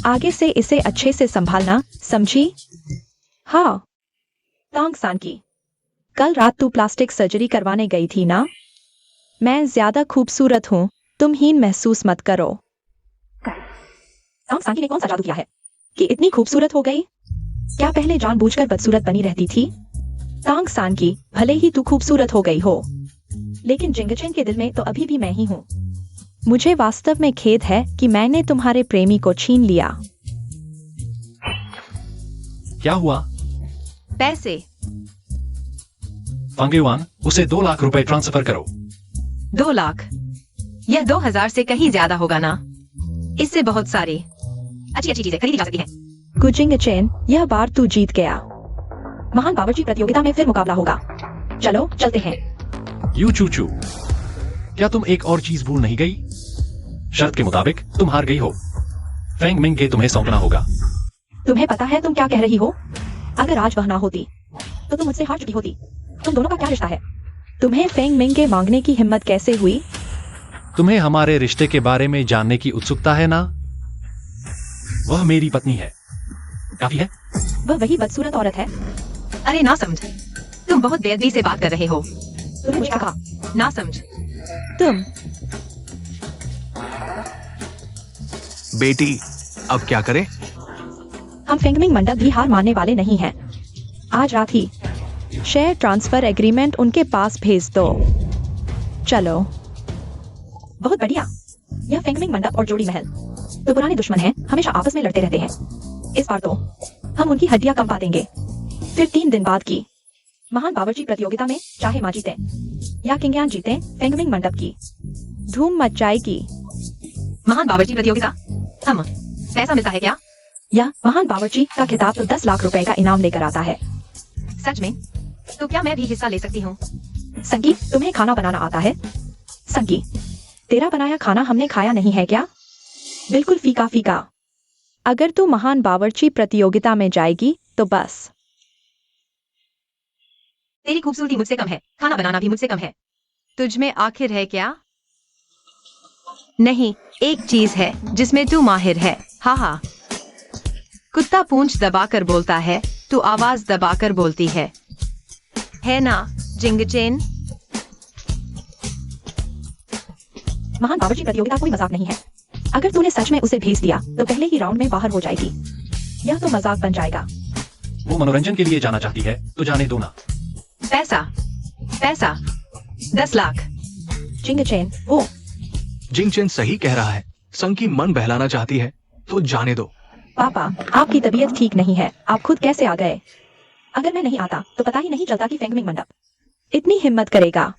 आगे से इसे अच्छे से संभालना, समझी? हाँ। तांग सानकी, कल रात तू प्लास्टिक सर्जरी करवाने गई थी ना? मैं ज्यादा खूबसूरत हूँ, तुम हीन महसूस मत करो। तांग सानकी ने कौन सा जादू किया है कि इतनी खूबसूरत हो गई? क्या पहले जानबूझकर बदसूरत बनी रहती थी? तांग सानकी, भले ही तू खूबसूरत हो गई हो, लेकिन जिंगचेन के दिल में तो अभी भी मैं ही हूँ। मुझे वास्तव में खेद है कि मैंने तुम्हारे प्रेमी को छीन लिया। क्या हुआ? पैसे। फांगेवान, उसे 2 लाख रुपए ट्रांसफर करो। 2 लाख? यह 2000 से कहीं ज्यादा होगा ना? इससे बहुत सारी अच्छी अच्छी चीजें खरीदी जा सकती हैं। गुजिंगचेन, यह बार तू जीत गया। महान बावर्ची प्रतियोगिता में फिर मुकाबला होगा। चलो चलते हैं। यू चू चू, क्या तुम एक और चीज भूल नहीं गई? शर्त के मुताबिक तुम हार गई हो। फेंग मिंग के तुम्हें सौंपना होगा। तुम्हें पता है तुम क्या कह रही हो? अगर आज वह ना होती तो तुम मुझसे हार चुकी होती। तुम दोनों का क्या रिश्ता है? तुम्हें फेंग मिंग के मांगने की हिम्मत कैसे हुई? तुम्हें हमारे रिश्ते के बारे में जानने की उत्सुकता है ना? वह मेरी पत्नी है। काफी है? वह वही बदसूरत औरत है। अरे ना समझ, तुम बहुत बेअदबी से बात कर रहे हो। तुमने मुझे कहा ना समझ। तुम। बेटी, अब क्या करें? हम फेंगमिंग मंडप भी हार मानने वाले नहीं हैं। आज रात ही शेयर ट्रांसफर एग्रीमेंट उनके पास भेज दो। चलो। बहुत बढ़िया। यह फेंगमिंग मंडप और जोड़ी महल तो पुराने दुश्मन हैं, हमेशा आपस में लड़ते रहते हैं। इस बार तो हम उनकी हड्डियां कंपा देंगे। फिर 3 दिन बाद की महान बावर्ची प्रतियोगिता में चाहे माँ जीते या किंगयान जीते, फेंगमिंग मंडप की धूम मच जाएगी। महान बावर्ची प्रतियोगिता, हम पैसा मिलता है क्या? या महान बावर्ची का खिताब तो 10 लाख रुपए का इनाम लेकर आता है। सच में? तो क्या मैं भी हिस्सा ले सकती हूँ? संगी, तुम्हें खाना बनाना आता है? संगी, तेरा बनाया खाना हमने खाया नहीं है क्या? बिल्कुल फीका फीका। अगर तू महान बावर्ची प्रतियोगिता में जाएगी तो बस। तेरी खूबसूरती मुझसे कम है, खाना बनाना भी मुझसे कम है। तुझ में आखिर है क्या? नहीं, एक चीज है जिसमें तू माहिर है। हाँ हाँ। कुत्ता पूंछ दबाकर बोलता है, तू आवाज दबाकर बोलती है ना जिंगचेन? महान बावर्ची प्रतियोगिता कोई मजाक नहीं है। अगर तूने सच में उसे भेज दिया तो पहले ही राउंड में बाहर हो जाएगी। यह तो मजाक बन जाएगा। वो मनोरंजन के लिए जाना चाहती है तो जाने दो ना। पैसा, पैसा 10 लाख। जिंगचेन, वो जिंगचेन सही कह रहा है। संकी मन बहलाना चाहती है तो जाने दो। पापा, आपकी तबीयत ठीक नहीं है, आप खुद कैसे आ गए? अगर मैं नहीं आता तो पता ही नहीं चलता कि फेंगमिंग मंडप इतनी हिम्मत करेगा।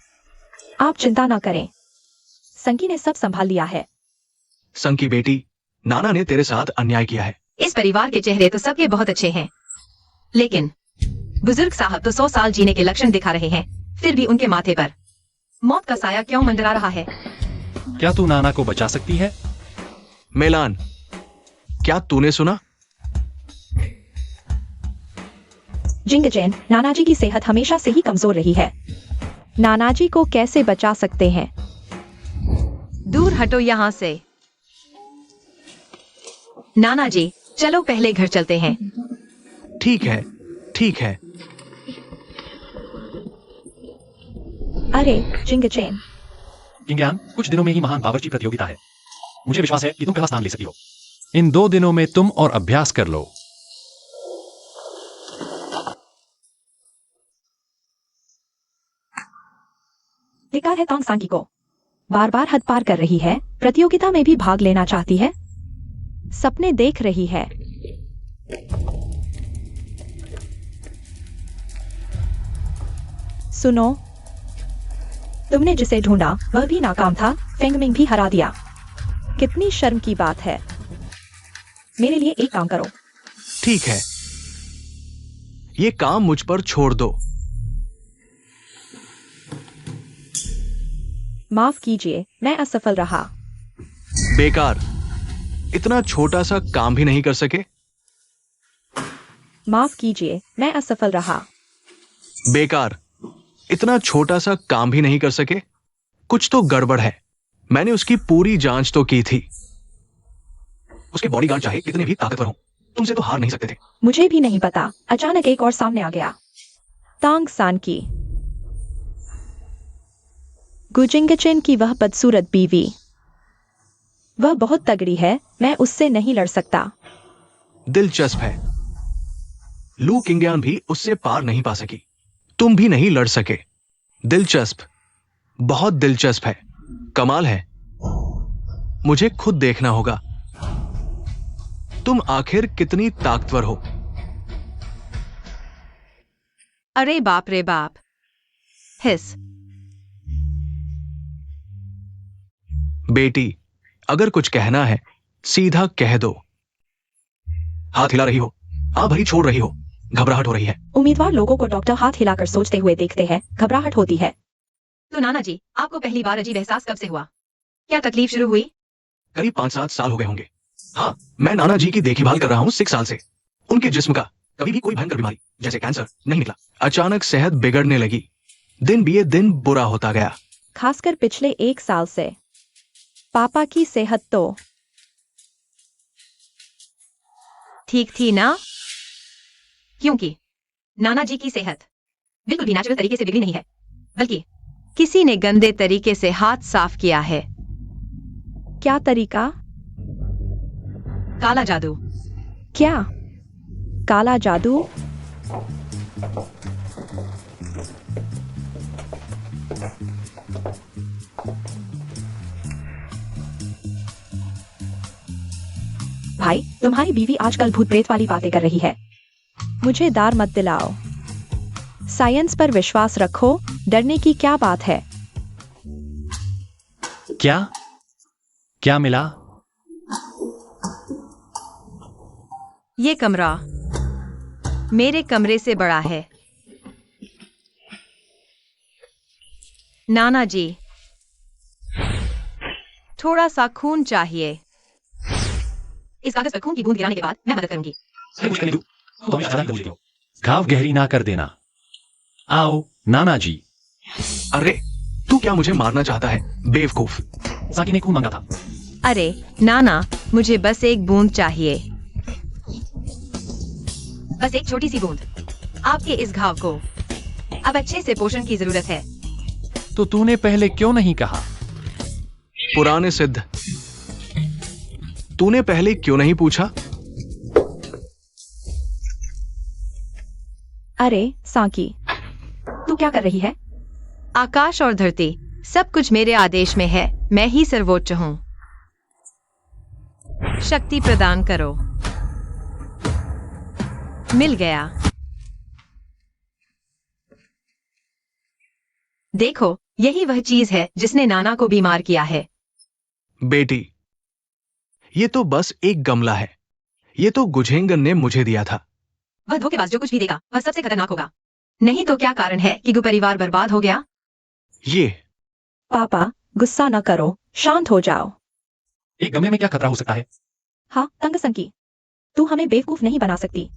आप चिंता ना करें, संकी ने सब संभाल लिया है। संकी बेटी, नाना ने तेरे साथ अन्याय किया है। इस परिवार के चेहरे तो सबके बहुत अच्छे हैं, लेकिन बुजुर्ग साहब तो 100 साल जीने के लक्षण दिखा रहे हैं, फिर भी उनके माथे पर मौत का साया क्यों मंडरा रहा है? क्या तू नाना को बचा सकती है? मेलान, क्या तूने सुना? जिंगचेन, नानाजी की सेहत हमेशा से ही कमजोर रही है। नानाजी को कैसे बचा सकते हैं? दूर हटो यहाँ से। नाना जी, चलो पहले घर चलते हैं। ठीक है, ठीक है। अरे जिंगचेन, किंगयान, कुछ दिनों में ही महान बावर्ची प्रतियोगिता है। मुझे विश्वास है कि तुम पहला स्थान ले सकती हो। इन 2 दिनों में तुम और अभ्यास कर लो। धिक्कार है तोंग सांकी को। बार बार हद पार कर रही है, प्रतियोगिता में भी भाग लेना चाहती है, सपने देख रही है। सुनो, तुमने जिसे ढूंढा वह भी नाकाम था, फेंगमिंग भी हरा दिया। कितनी शर्म की बात है। मेरे लिए एक काम करो। ठीक है, ये काम मुझ पर छोड़ दो। माफ कीजिए, मैं असफल रहा। बेकार, इतना छोटा सा काम भी नहीं कर सके। माफ कीजिए, मैं असफल रहा। बेकार, इतना छोटा सा काम भी नहीं कर सके। कुछ तो गड़बड़ है। मैंने उसकी पूरी जांच तो की थी। उसके बॉडीगार्ड चाहे कितने भी ताकतवर हों, तुमसे तो हार नहीं सकते थे। मुझे भी नहीं पता, अचानक एक और सामने आ गया। तांग सान की, गुजिंगचेन की वह बदसूरत बीवी। वह बहुत तगड़ी है, मैं उससे नहीं लड़ सकता। दिलचस्प है, लू किंगयान भी उससे पार नहीं पा सकी। तुम भी नहीं लड़ सके। दिलचस्प, बहुत दिलचस्प है। कमाल है। मुझे खुद देखना होगा। तुम आखिर कितनी ताकतवर हो। अरे बाप रे बाप। हिस। बेटी, अगर कुछ कहना है सीधा कह दो। हाथ हिला रही हो, आंख भरी छोड़ रही हो, घबराहट हो रही है। उम्मीदवार लोगों को डॉक्टर हाथ हिलाकर सोचते हुए देखते हैं, घबराहट होती है। तो नाना जी, आपको पहली बार अजीब एहसास कब से हुआ? क्या तकलीफ शुरू हुई? करीब 5-7 साल हो गए होंगे। हाँ, मैं नाना जी की देखभाल कर रहा हूँ 6 साल से। उनके जिस्म का कभी भी कोई भयंकर बीमारी जैसे कैंसर नहीं निकला। अचानक सेहत बिगड़ने लगी। दिन बीए दिन बुरा होता गया। खासकर पिछले 1 साल से। पापा की सेहत तो ठीक थी ना? क्योंकि नाना जी की सेहत बिल्कुल भी नेचुरल तरीके से बिगड़ी नहीं है, बल्कि किसी ने गंदे तरीके से हाथ साफ किया है। क्या तरीका? काला जादू। क्या काला जादू? भाई, तुम्हारी बीवी आजकल भूत प्रेत वाली बातें कर रही है। मुझे डर मत दिलाओ। साइंस पर विश्वास रखो, डरने की क्या बात है। क्या मिला? ये कमरा मेरे कमरे से बड़ा है। नाना जी, थोड़ा सा खून चाहिए। इस कागज पर खून की बूंद गिराने के बाद मैं मदद करूंगी। कुछ करने दूं, तो हमें आजाद कर देती हो। घाव गहरी ना कर देना। आओ नाना जी। अरे, तू क्या मुझे मारना चाहता है, बेवकूफ? साकी ने खून मांगा था। अरे नाना, मुझे बस एक बूंद चाहिए, बस एक छोटी सी बूंद। आपके इस घाव को अब अच्छे से पोषण की जरूरत है। तो तूने पहले क्यों नहीं कहा? पुराने सिद्ध, तूने पहले क्यों नहीं पूछा? अरे साकी, तू क्या कर रही है? आकाश और धरती सब कुछ मेरे आदेश में है। मैं ही सर्वोच्च हूं। शक्ति प्रदान करो। मिल गया। देखो, यही वह चीज है जिसने नाना को बीमार किया है। बेटी, ये तो बस एक गमला है। ये तो गुझेंगन ने मुझे दिया था। वह धोखेबाज जो कुछ भी देगा वह सबसे खतरनाक होगा। नहीं तो क्या कारण है कि गु परिवार बर्बाद हो गया? ये पापा, गुस्सा न करो, शांत हो जाओ। एक गमले में क्या खतरा हो सकता है? हाँ, तंग संकी, तू हमें बेवकूफ नहीं बना सकती।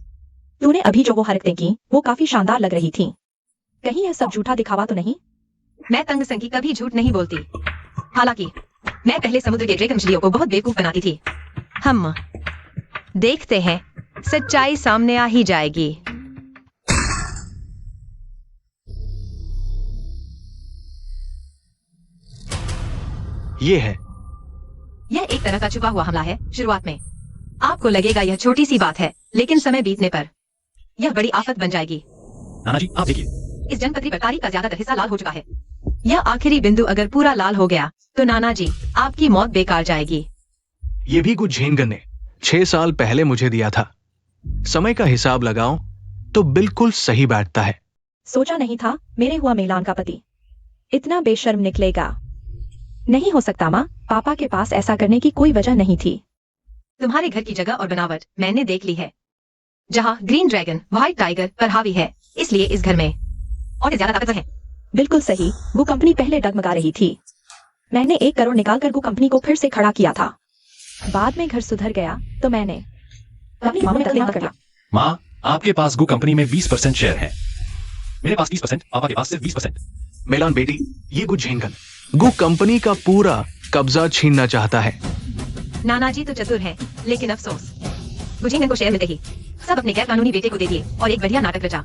तूने अभी जो वो हरकतें की वो काफी शानदार लग रही थी। कहीं यह सब झूठा दिखावा तो नहीं? मैं तंग संकी कभी झूठ नहीं बोलती। हालांकि मैं पहले समुद्र के ड्रैगन मछलियों को बहुत बेवकूफ बनाती थी। हम देखते हैं, सच्चाई सामने आ ही जाएगी। ये है। यह एक तरह का छुपा हुआ हमला है। शुरुआत में आपको लगेगा यह छोटी सी बात है, लेकिन समय बीतने पर यह बड़ी आफत बन जाएगी। नाना जी आप देखिए, इस जन्मपत्री पर तारीख का ज्यादातर हिस्सा लाल हो चुका है। यह आखिरी बिंदु अगर पूरा लाल हो गया तो नाना जी आपकी मौत बेकार जाएगी। ये भी कुछ झेनगन ने 6 साल पहले मुझे दिया था। समय का हिसाब लगाओ तो बिल्कुल सही बैठता है। सोचा नहीं था मेरे हुआ मिलान का पति इतना बेशर्म निकलेगा। नहीं हो सकता माँ, पापा के पास ऐसा करने की कोई वजह नहीं थी। तुम्हारे घर की जगह और बनावट मैंने देख ली है, जहाँ ग्रीन ड्रैगन व्हाइट टाइगर पर हावी है, इसलिए इस घर में और ज्यादा ताकतवर है। बिल्कुल सही। गु कंपनी पहले डगमगा रही थी। मैंने 1 करोड़ निकालकर गु कंपनी को फिर से खड़ा किया था। बाद में घर सुधर गया तो मैंने अपनी मामले में तकलीफ कर लिया। माँ आपके पास गु कंपनी में 20% शेयर है, मेरे पास 30%, पापा के पास सिर्फ 20%। मेलान बेटी, ये कुछ झेनगन गु कंपनी का पूरा कब्जा छीनना चाहता है। नाना जी तो चतुर हैं, लेकिन अफसोस गुझेंगन को शेयर मिलते ही सब अपने गैर कानूनी बेटे को दे दिए और एक बढ़िया नाटक रचा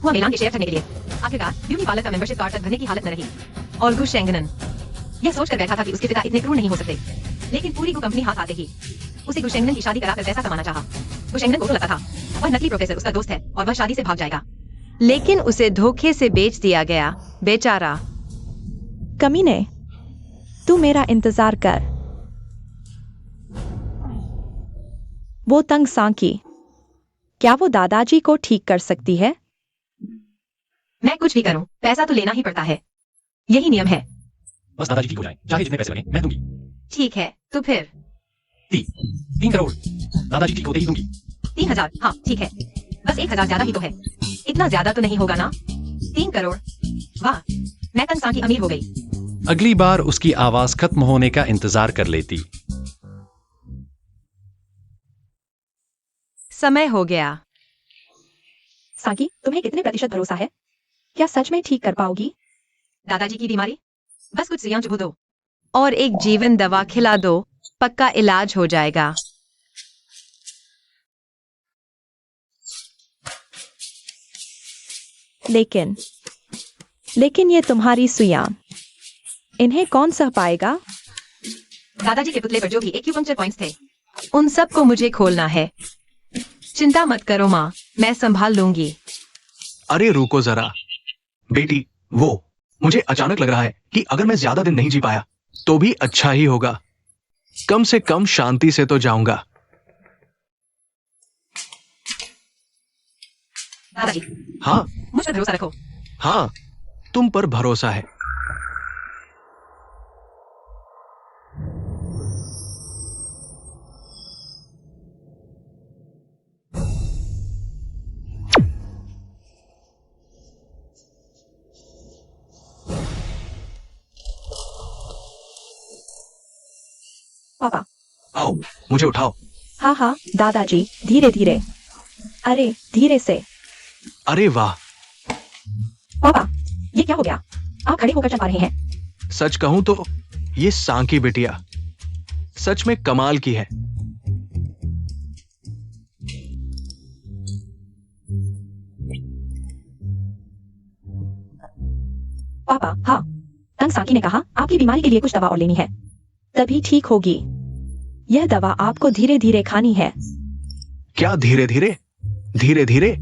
हुआ मिलान के शेयर ठगने के लिए। आखिरकार ब्यूटी पार्लर का मेंबरशिप कार्ड तक भरने की हालत न रही और गुशेंगनन यह सोचकर बैठा था कि उसके पिता इतने क्रूर नहीं हो सकते, लेकिन पूरी गु कंपनी हाथ आते ही उसे गुशेंगनन की शादी कराकर पैसा कमाना चाहा। गुशेंगनन को तो लगता था वह नकली प्रोफेसर उसका दोस्त है और वह शादी से भाग जाएगा, लेकिन उसे धोखे से बेच दिया गया। बेचारा। कमीने, तू मेरा इंतजार कर। वो तंग सांकी, क्या वो दादाजी को ठीक कर सकती है? मैं कुछ भी करूं, पैसा तो लेना ही पड़ता है, यही नियम है। बस दादाजी ठीक हो जाए, चाहे जितने पैसे लगे मैं दूंगी। ठीक है, तो फिर 3 करोड़ दादाजी ठीक होते ही दूंगी। 3000। हाँ ठीक है, बस 1000 ज्यादा ही तो है। इतना ज्यादा तो नहीं होगा ना? 3 करोड़। वाह, मैं तंग सांकी अमीर हो गई। अगली बार उसकी आवाज खत्म होने का इंतजार कर लेती। समय हो गया। सांकी, तुम्हें कितने प्रतिशत भरोसा है? क्या सच में ठीक कर पाओगी? दादाजी की बीमारी, बस कुछ सुइयां चुभो दो और एक जीवन दवा खिला दो, पक्का इलाज हो जाएगा। लेकिन ये तुम्हारी सुइयां, इन्हें कौन सह पाएगा? दादाजी के पुतले पर जो भी एक्यूपंक्चर पॉइंट्स थे, उन सब को मुझे खोलना है। चिंता मत करो माँ, मैं संभाल लूंगी। अरे रुको जरा बेटी, वो मुझे अचानक लग रहा है कि अगर मैं ज्यादा दिन नहीं जी पाया तो भी अच्छा ही होगा। कम से कम शांति से तो जाऊंगा। दादाजी, हाँ मुझ पर भरोसा रखो। हाँ, तुम पर भरोसा है। पापा। आओ, मुझे उठाओ। हाँ हाँ दादाजी, धीरे धीरे। अरे धीरे से। अरे वाह, पापा, ये क्या हो गया? आप खड़े होकर चल पा रहे हैं। सच कहूं तो ये सांकी बिटिया सच में कमाल की है। पापा, हाँ, तंग सांकी ने कहा आपकी बीमारी के लिए कुछ दवा और लेनी है, तभी ठीक होगी। यह दवा आपको धीरे धीरे खानी है। क्या धीरे धीरे? धीरे धीरे?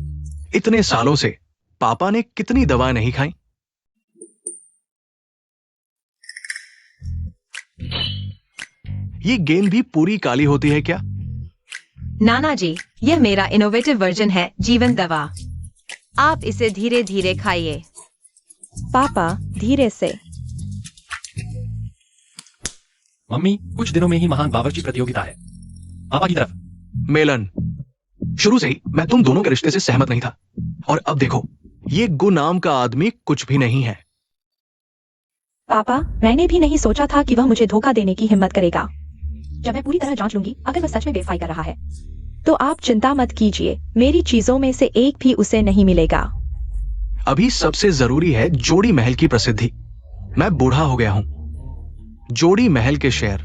इतने सालों से पापा ने कितनी दवाएं नहीं खाई। ये गेंद भी पूरी काली होती है क्या? नाना जी, यह मेरा इनोवेटिव वर्जन है जीवन दवा। आप इसे धीरे धीरे खाइए। पापा, धीरे से। मम्मी, कुछ दिनों में ही महान बावर्ची प्रतियोगिता है, पापा की तरफ। मेलन, शुरू से ही मैं तुम दोनों के रिश्ते से सहमत नहीं था, और अब देखो ये गु नाम का आदमी कुछ भी नहीं है। पापा, मैंने भी नहीं सोचा था कि वह मुझे धोखा देने की हिम्मत करेगा। जब मैं पूरी तरह जांच लूंगी, अगर वह सच में बेवफाई कर रहा है तो आप चिंता मत कीजिए, मेरी चीजों में से एक भी उसे नहीं मिलेगा। अभी सबसे जरूरी है जोड़ी महल की प्रसिद्धि। मैं बूढ़ा हो गया हूं। जोड़ी महल के शेयर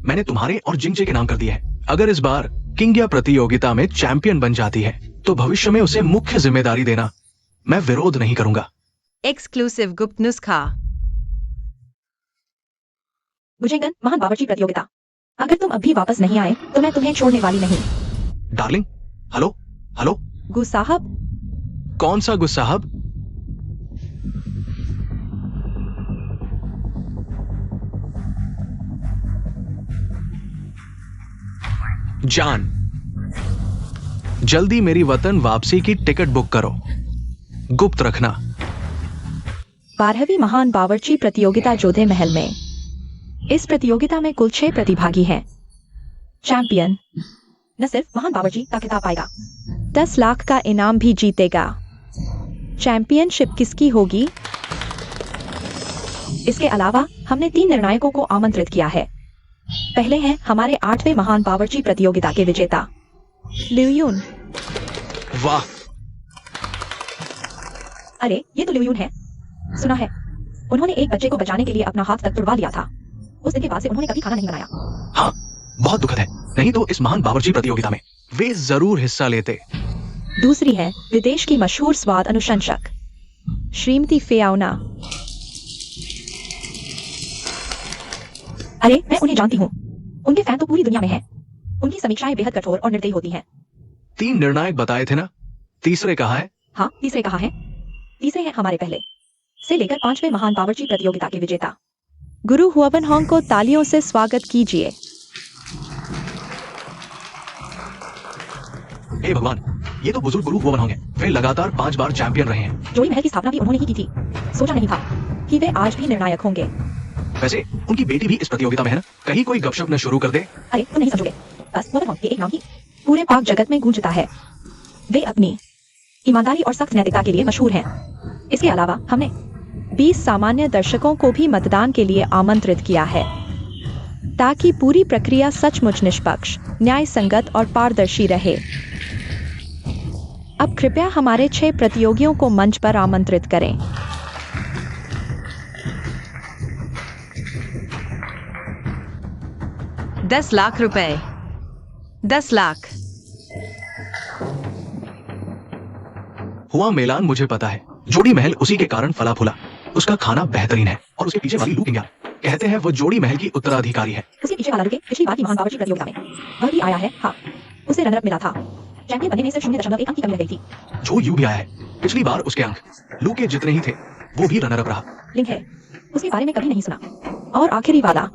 मैंने तुम्हारे और जिंगजे के नाम कर दिए हैं। अगर इस बार किंग्या प्रतियोगिता में चैंपियन बन जाती है तो भविष्य में उसे मुख्य जिम्मेदारी देना। मैं विरोध नहीं करूंगा। एक्सक्लूसिव गुप्त नुस्खा। गुजेंगन महान बावर्ची प्रतियोगिता। अगर तुम अभी वापस नहीं आए तो मैं तुम्हें छोड़ने वाली नहीं। Darling, hello hello. गु साहब, कौन सा गुस्सा साहब? जान, जल्दी मेरी वतन वापसी की टिकट बुक करो। गुप्त रखना। 12वीं महान बावर्ची प्रतियोगिता जोधे महल में। इस प्रतियोगिता में कुल 6 प्रतिभागी हैं। चैंपियन न सिर्फ महान बावर्ची का खिताब पाएगा, 10 लाख का इनाम भी जीतेगा। चैंपियनशिप किसकी होगी? इसके अलावा हमने 3 निर्णायकों को आमंत्रित किया है। पहले हैं हमारे 8वें महान बावर्ची प्रतियोगिता के विजेता ल्यूयून। वाह, अरे ये तो ल्यूयून है। सुना है उन्होंने एक बच्चे को बचाने के लिए अपना हाथ तक तुड़वा लिया था। उस दिन के बाद से उन्होंने कभी खाना नहीं बनाया। हाँ, बहुत दुखद है। नहीं तो इस महान बावर्ची प्रतियोगिता में वे जरूर हिस्सा लेते। दूसरी है विदेश की मशहूर स्वाद अनुशंसक श्रीमती फेयाउना। अरे मैं उन्हें जानती हूँ, उनके फैन तो पूरी दुनिया में हैं। उनकी समीक्षाएं बेहद कठोर और निर्दयी होती हैं। 3 निर्णायक बताए थे ना, तीसरे कहाँ है? हाँ, तीसरे कहाँ हैं? तीसरे हैं हमारे पहले से लेकर 5वें महान बावर्ची प्रतियोगिता के विजेता गुरु हुआवन होंग को तालियों से स्वागत कीजिए। हे भगवान, ये तो बुजुर्ग गुरु हुआवन होंग हैं। वे लगातार 5 बार चैंपियन रहे हैं। जोड़ी महल की स्थापना भी उन्होंने ही की थी। सोचा नहीं था कि वे आज भी निर्णायक होंगे। वैसे उनकी बेटी भी इस प्रतियोगिता में है ना? कहीं कोई गपशप न शुरू कर दे। अरे तुम नहीं समझोगे, बस हुआवन होंग के एक नाम ही पूरे पाक जगत में गूंजता है। वे अपनी ईमानदारी और सख्त नैतिकता के लिए मशहूर हैं। इसके अलावा हमने 20 सामान्य दर्शकों को भी मतदान के लिए आमंत्रित किया है, ताकि पूरी प्रक्रिया सचमुच निष्पक्ष, न्याय संगत और पारदर्शी रहे। अब कृपया हमारे 6 प्रतियोगियों को मंच पर आमंत्रित करें। ₹10 लाख। 10 लाख। हुआ मेलान मुझे पता है। जोड़ी महल उसी के कारण फला फूला। उसका खाना बेहतरीन है और उसके पीछे वाली लू किंग कहते हैं वो जोड़ी महल की उत्तराधिकारी है। उसके पीछे वाला लुके पिछली बार की महान बावर्ची प्रतियोगिता में वह भी आया है। हाँ, उसे रनर मिला था। चैंपियन बनने में सिर्फ 0.1 अंक की कमी रह गई थी। जो यू भी आया है। पिछली बार उसके अंक लू के जितने ही थे, वो भी रनर अप रहा। लिंक है, उसके बारे में कभी नहीं सुना। और आखिरी वाला,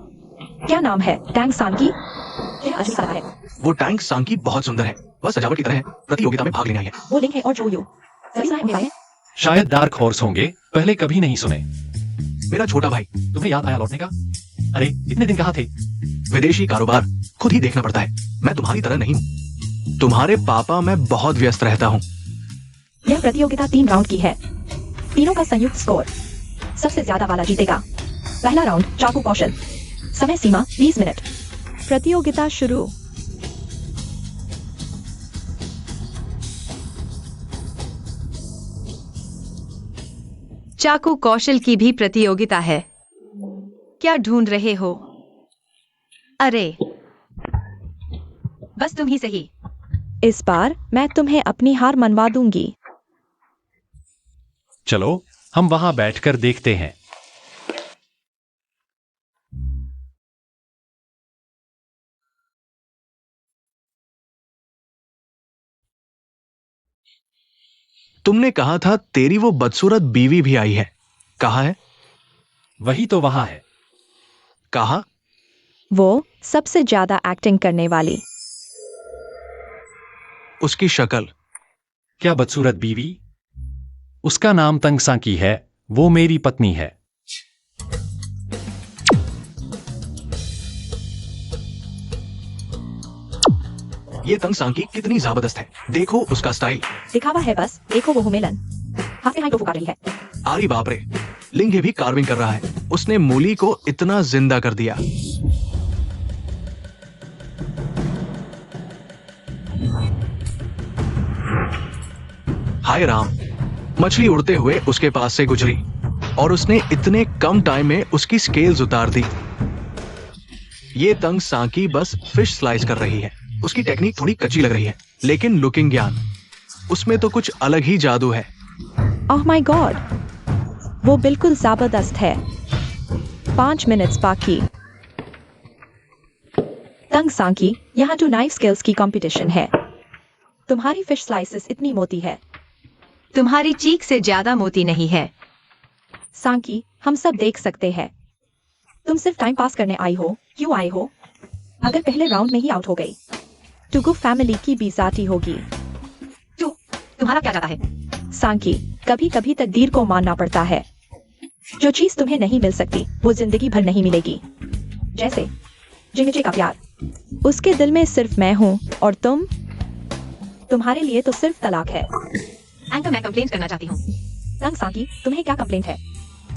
क्या नाम है? टैंग सांकी। यह अजीब सा है। वो टैंक सांकी बहुत सुंदर है। वह सजावट की तरह है। प्रतियोगिता में भाग लेने आई है। वो लिंक है और जो यू सभी सुना है उनके बारे में? शायद डार्क हॉर्स होंगे, पहले कभी नहीं सुने। मेरा छोटा भाई। तुम्हें याद आया लौटने का? अरे इतने दिन कहाँ थे? विदेशी कारोबार खुद ही देखना पड़ता है। मैं तुम्हारी तरह नहीं हूँ। तुम्हारे पापा मैं बहुत व्यस्त रहता हूँ। यह प्रतियोगिता 3 राउंड की है। तीनों का संयुक्त स्कोर सबसे ज्यादा वाला जीतेगा। पहला राउंड चाकू कौशल। समय सीमा 20 मिनट। प्रतियोगिता शुरू। चाकू कौशल की भी प्रतियोगिता है। क्या ढूंढ रहे हो? अरे बस तुम ही सही। इस बार मैं तुम्हें अपनी हार मनवा दूंगी। चलो हम वहां बैठकर देखते हैं। तुमने कहा था तेरी वो बदसूरत बीवी भी आई है। कहाँ है? वही तो वहां है। कहा? वो सबसे ज्यादा एक्टिंग करने वाली। उसकी शक्ल। क्या बदसूरत बीवी? उसका नाम तंग सांकी है। वो मेरी पत्नी है। ये तंग सांकी कितनी जबरदस्त है। देखो उसका स्टाइल। दिखावा है बस। देखो वो हुमेलन हाथे हाथ फुका रही है। अरे बाप रे, लिंगे भी कार्विंग कर रहा है। उसने मूली को इतना जिंदा कर दिया। हाय राम, मछली उड़ते हुए उसके पास से गुजरी और उसने इतने कम टाइम में उसकी स्केल्स उतार दी। ये तंग सांकी बस फिश स्लाइस कर रही है। उसकी टेक्निक थोड़ी कच्ची लग रही है, लेकिन लुकिंग ज्ञान, उसमें तो कुछ अलग ही जादू है। ओह माय गॉड, वो बिल्कुल जबरदस्त है। 5 मिनट्स बाकी। तंग सांकी, यहाँ टू नाइफ स्किल्स की कंपटीशन है। तुम्हारी फिश स्लाइसेस इतनी मोटी है। तुम्हारी चीख से ज्यादा मोती नहीं है। सांकी, हम सब देख सकते हैं। तुम सिर्फ टाइम पास करने आई हो। क्यों आई हो? अगर पहले राउंड में ही आउट हो गई टुगु फैमिली की बेइज्जती होगी। तुम्हारा क्या जाता है? सांकी, कभी कभी तकदीर को मानना पड़ता है। जो चीज तुम्हें नहीं मिल सकती वो जिंदगी भर नहीं मिलेगी। जैसे जिंगजे का प्यार। उसके दिल में सिर्फ मैं हूँ और तुम्हारे लिए तो सिर्फ तलाक है। एंकर, मैं कंप्लेंट करना चाहती हूँ। तंग सांकी, तुम्हें क्या कंप्लेंट है?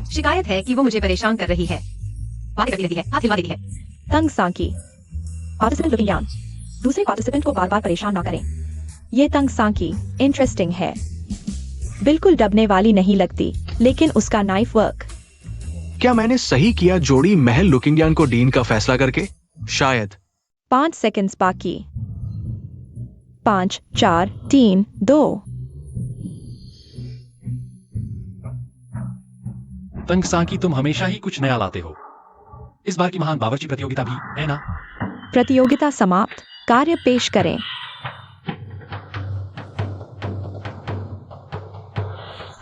शिकायत है कि वो मुझे परेशान कर रही है, बातें करती रहती है, हाथ हिलवा देती है। तंग सांकी, पार्टिसिपेंट लुकिंग यान, दूसरे पार्टिसिपेंट को बार बार परेशान ना करें। ये तंग सांकी इंटरेस्टिंग है। बिल्कुल दबने वाली नहीं लगती, लेकिन उसका नाइफ वर्क। क्या मैंने सही किया जोड़ी महल लुकिंगियान को डीन का फैसला करके? शायद। 5 सेकंड्स बाकी। 5, 4, 3, 2। तंग सांकी, तुम हमेशा ही कुछ नया लाते हो। इस बार की महान बावर्ची प्रतियोगिता भी है ना? प्रतियोगिता समाप्त। कार्य पेश करें।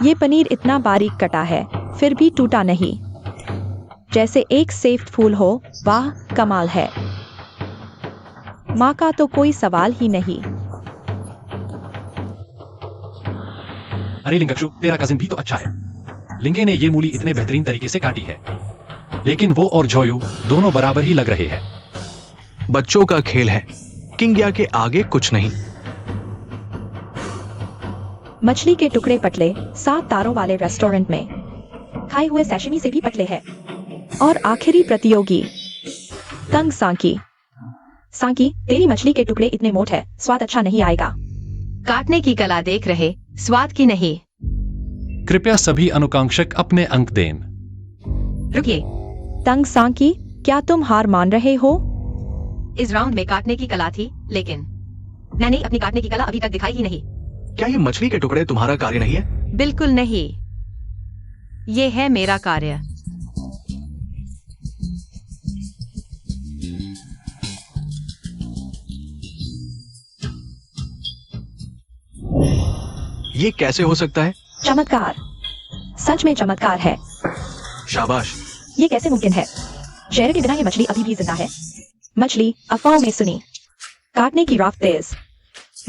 ये पनीर इतना बारीक कटा है, फिर भी टूटा नहीं। जैसे एक सेफ्ड फूल हो। वाह, कमाल है। माँ का तो कोई सवाल ही नहीं। अरे लिंगक्षु, तेरा कजिन भी तो अच्छा है। लिंगे ने ये मूली इतने बेहतरीन तरीके से काटी है, लेकिन वो और जोयू दोनों बराबर ही लग रहे हैं। बच्चों का खेल है, किंग्या के आगे कुछ नहीं। मछली के टुकड़े पतले 7 तारों वाले रेस्टोरेंट में खाए हुए सैशिमी से भी पतले हैं। और आखिरी प्रतियोगी तंग सांकी। सांकी, तेरी मछली के टुकड़े इतने मोटे हैं, स्वाद अच्छा नहीं आएगा। काटने की कला देख रहे, स्वाद की नहीं। कृपया सभी अनुकांक्षक अपने अंक दें। रुकिए, तंग सांकी, क्या तुम हार मान रहे हो? इस राउंड में काटने की कला थी, लेकिन मैंने अपनी काटने की कला अभी तक दिखाई ही नहीं। क्या ये मछली के टुकड़े तुम्हारा कार्य नहीं है? बिल्कुल नहीं, ये है मेरा कार्य। ये कैसे हो सकता है? चमत्कार, सच में चमत्कार है। शाबाश। ये कैसे मुमकिन है? शहर के बिना ये मछली अभी भी जिंदा है। मछली अफवाहों में सुनी, काटने की राफ तेज।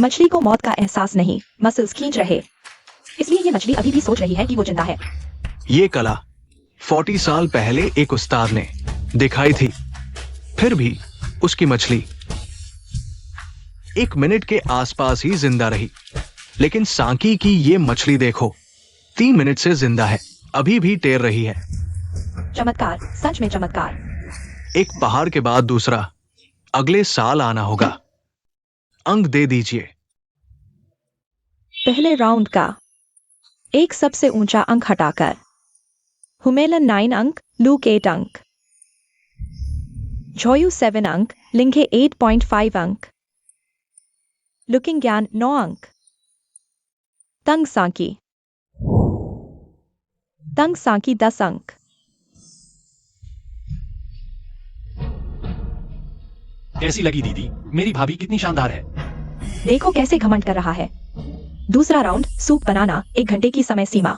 मछली को मौत का एहसास नहीं, मसल्स खींच रहे। इसलिए ये मछली अभी भी सोच रही है कि वो जिंदा है। ये कला 40 साल पहले एक उस्ताद ने दिखाई थी, फिर भी उसकी मछली 1 मिनट के आसपास ही जिंदा रही। लेकिन सांकी की ये मछली देखो, 3 मिनट से जिंदा है, अभी भी तैर रही है। चमत्कार, सच में चमत्कार। एक पहाड़ के बाद दूसरा, अगले साल आना होगा। अंक दे दीजिए। पहले राउंड का एक सबसे ऊंचा अंक हटाकर हुमेलन 9 अंक, लूक 8 अंक, जोयू 7 अंक, लिंगे 8.5 अंक, लुकिंग यान 9 अंक, तंग सांकी 10 अंक। कैसी लगी दीदी? मेरी भाभी कितनी शानदार है। देखो कैसे घमंड कर रहा है। दूसरा राउंड, सूप बनाना, 1 घंटे की समय सीमा।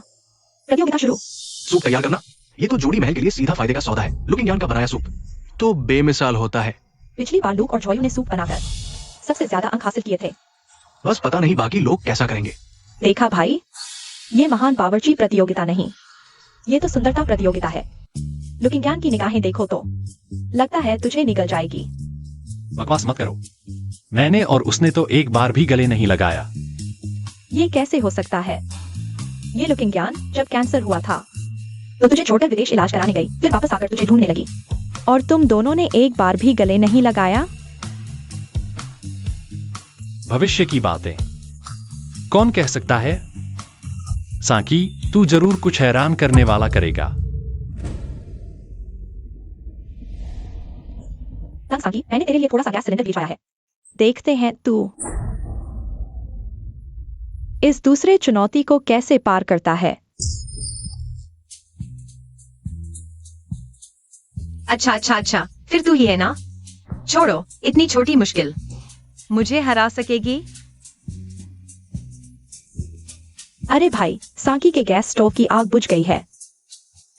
प्रतियोगिता शुरू। सूप तैयार करना, ये तो जोड़ी महल के लिए सीधा फायदे का सौदा है। लुकिंग यान का बनाया सूप तो बेमिसाल होता है। पिछली बार लूक और जोयू ने सूप बनाकर सबसे ज्यादा अंक हासिल किए थे। बस पता नहीं बाकी लोग कैसा करेंगे। देखा भाई, ये महान बावर्ची प्रतियोगिता नहीं, ये तो सुंदरता प्रतियोगिता है। लुकिंग यान की निगाहें देखो तो लगता है तुझे निकल जाएगी। बकवास मत करो, मैंने और उसने तो एक बार भी गले नहीं लगाया। ये कैसे हो सकता है? ये लुकिंग यान जब कैंसर हुआ था तो तुझे छोड़कर विदेश इलाज कराने गई, फिर वापस आकर तुझे ढूंढने लगी, और तुम दोनों ने एक बार भी गले नहीं लगाया। भविष्य की बातें कौन कह सकता है? सांकी, तू जरूर कुछ हैरान करने वाला करेगा। सांकी, मैंने तेरे लिए थोड़ा सा गैस सिलेंडर भिजवाया है। देखते हैं तू इस दूसरे चुनौती को कैसे पार करता है। अच्छा, फिर तू ही है ना? छोड़ो, इतनी छोटी मुश्किल मुझे हरा सकेगी? अरे भाई, सांकी के गैस स्टोव की आग बुझ गई है।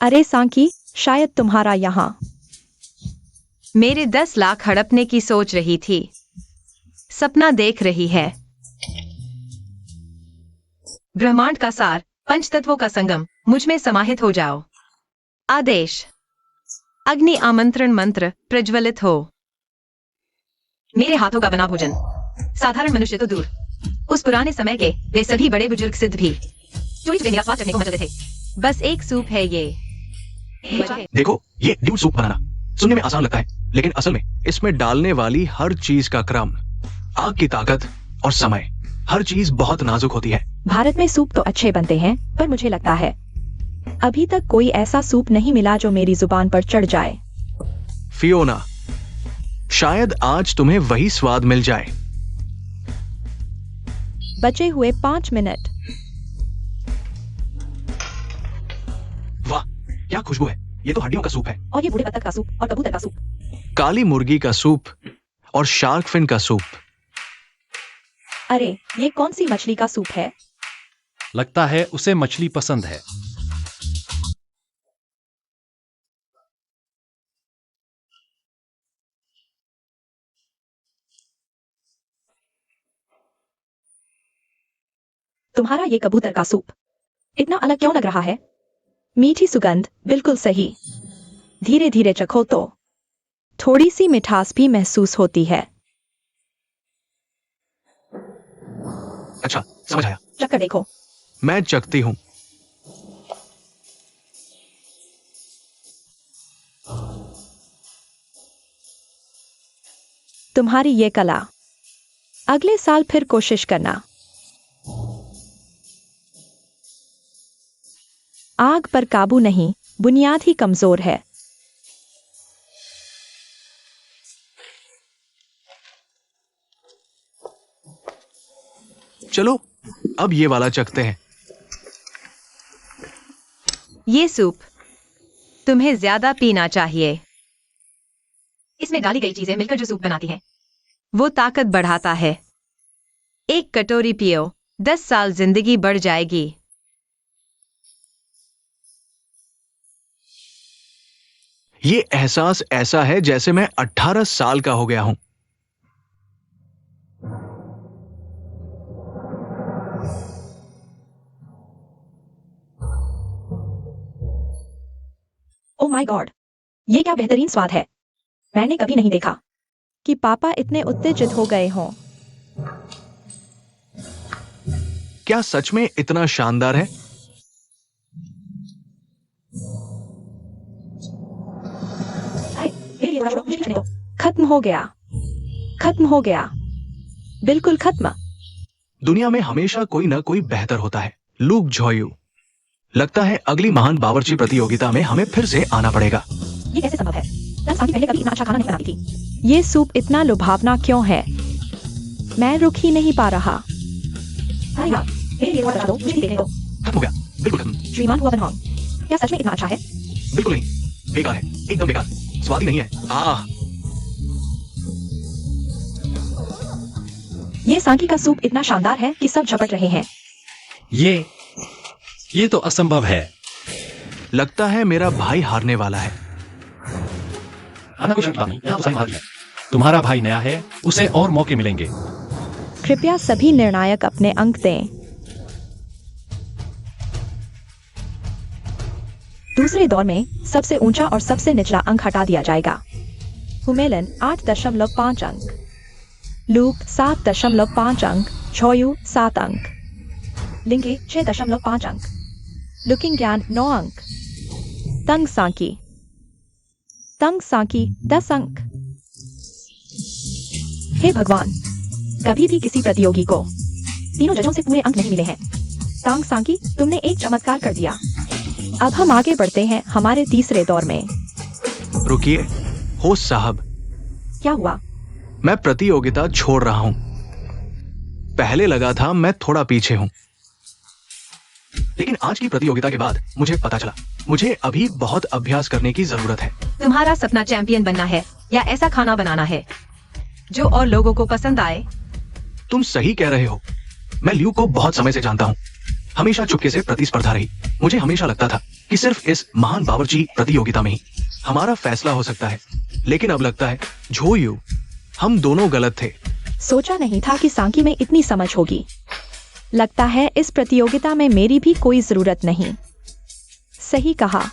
अरे सांकी, शायद तुम्हारा यहाँ। मेरे 10 लाख हड़पने की सोच रही थी। सपना देख रही है। ब्रह्मांड का सार, पंचतत्वों का संगम, मुझ में समाहित हो जाओ। आदेश। अग्नि आमंत्रण मंत्र प्रज्वलित हो। मेरे हाथों का बना भोजन। साधारण मनुष्य तो दूर, उस पुराने समय के वे सभी बड़े बुजुर्ग सिद्ध भी चोरी चुपे मेरा स्वाद चखने को मचलते थे। बस एक सूप है ये। देखो, ये ड्यूड सूप बनाना सुनने में आसान लगता है, लेकिन असल में इसमें डालने वाली हर चीज का क्रम, आग की ताकत और समय, हर चीज बहुत नाजुक होती है। भारत में सूप तो अच्छे बनते हैं, पर मुझे लगता है अभी तक कोई ऐसा सूप नहीं मिला जो मेरी जुबान पर चढ़ जाए। फियोना, शायद आज तुम्हें वही स्वाद मिल जाए। बचे हुए 5 मिनट। वाह, क्या खुशबू है। ये तो हड्डियों का सूप है। और ये बूढ़े बत्तख का सूप और कबूतर का सूप। काली मुर्गी का सूप और शार्क फिन का सूप। अरे, ये कौन सी मछली का सूप है? लगता है उसे मछली पसंद है। तुम्हारा ये कबूतर का सूप इतना अलग क्यों लग रहा है? मीठी सुगंध, बिल्कुल सही। धीरे धीरे चखो तो थोड़ी सी मिठास भी महसूस होती है। अच्छा, समझ आया। चखकर देखो। मैं चखती हूं। तुम्हारी ये कला, अगले साल फिर कोशिश करना। आग पर काबू नहीं, बुनियाद ही कमजोर है। चलो, अब ये वाला चखते हैं। ये सूप तुम्हें ज्यादा पीना चाहिए। इसमें डाली गई चीजें मिलकर जो सूप बनाती हैं, वो ताकत बढ़ाता है। एक कटोरी पियो, 10 साल जिंदगी बढ़ जाएगी। ये एहसास ऐसा है जैसे मैं 18 साल का हो गया हूं। ओ माय गॉड, ये क्या बेहतरीन स्वाद है। मैंने कभी नहीं देखा कि पापा इतने उत्तेजित हो गए हों। क्या सच में इतना शानदार है? खत्म हो गया, खत्म हो गया, बिल्कुल खत्म। दुनिया में हमेशा कोई ना कोई बेहतर होता है। लूक झोयू, लगता है अगली महान बावर्ची प्रतियोगिता में हमें फिर से आना पड़ेगा। ये कैसे संभव है? सांकी पहले कभी इतना अच्छा खाना नहीं बनाती थी। ये सूप इतना लुभावना क्यों है? मैं रुक ही नहीं पा रहा। अरे यार, मेरे लिए थोड़ा दो, मुझे भी देखने दो। खत्म हो गया, बिल्कुल खत्म। श्रीमान हुआ बनहोंग, क्या सच में इतना अच्छा है? बिल्कुल नहीं, बेकार है, एकदम बेकार, स्वाद ही नहीं है। ये सांकी का सूप इतना शानदार है कि सब झपट रहे हैं। ये तो असंभव है। लगता है मेरा भाई हारने वाला है। आना कोई शर्त नहीं, यहाँ तो सही हार है। तुम्हारा भाई नया है, उसे और मौके मिलेंगे। कृपया सभी निर्णायक अपने अंक दें। दूसरे दौर में सबसे ऊंचा और सबसे निचला अंक हटा दिया जाएगा। हुमेलन 8.5 अंक, लूक 7.5 अंक, छोयू 7 अंक, लिंगे 6.5 अंक, लुकिंग ज्ञान 9 अंक, तंग सांकी 10 अंक। हे भगवान, कभी भी किसी प्रतियोगी को तीनों जजों से पूरे अंक नहीं मिले हैं। तांग सांकी, तुमने एक चमत्कार कर दिया। अब हम आगे बढ़ते हैं हमारे तीसरे दौर में। रुकिए, होस्ट साहब, क्या हुआ? मैं प्रतियोगिता छोड़ रहा हूं। पहले लगा था मैं थोड़ा पीछे हूं, लेकिन आज की प्रतियोगिता के बाद मुझे पता चला मुझे अभी बहुत अभ्यास करने की जरूरत है। तुम्हारा सपना चैंपियन बनना है, या ऐसा खाना बनाना है जो और लोगों को पसंद आए? तुम सही कह रहे हो। मैं ल्यू को बहुत समय से जानता हूँ। हमेशा चुपके से प्रतिस्पर्धा रही। मुझे हमेशा लगता था कि सिर्फ इस महान बावर्ची प्रतियोगिता में ही हमारा फैसला हो सकता है, लेकिन अब लगता है झो यू, हम दोनों गलत थे। सोचा नहीं था कि सांकी में इतनी समझ होगी। लगता है इस प्रतियोगिता में मेरी भी कोई जरूरत नहीं। सही कहा।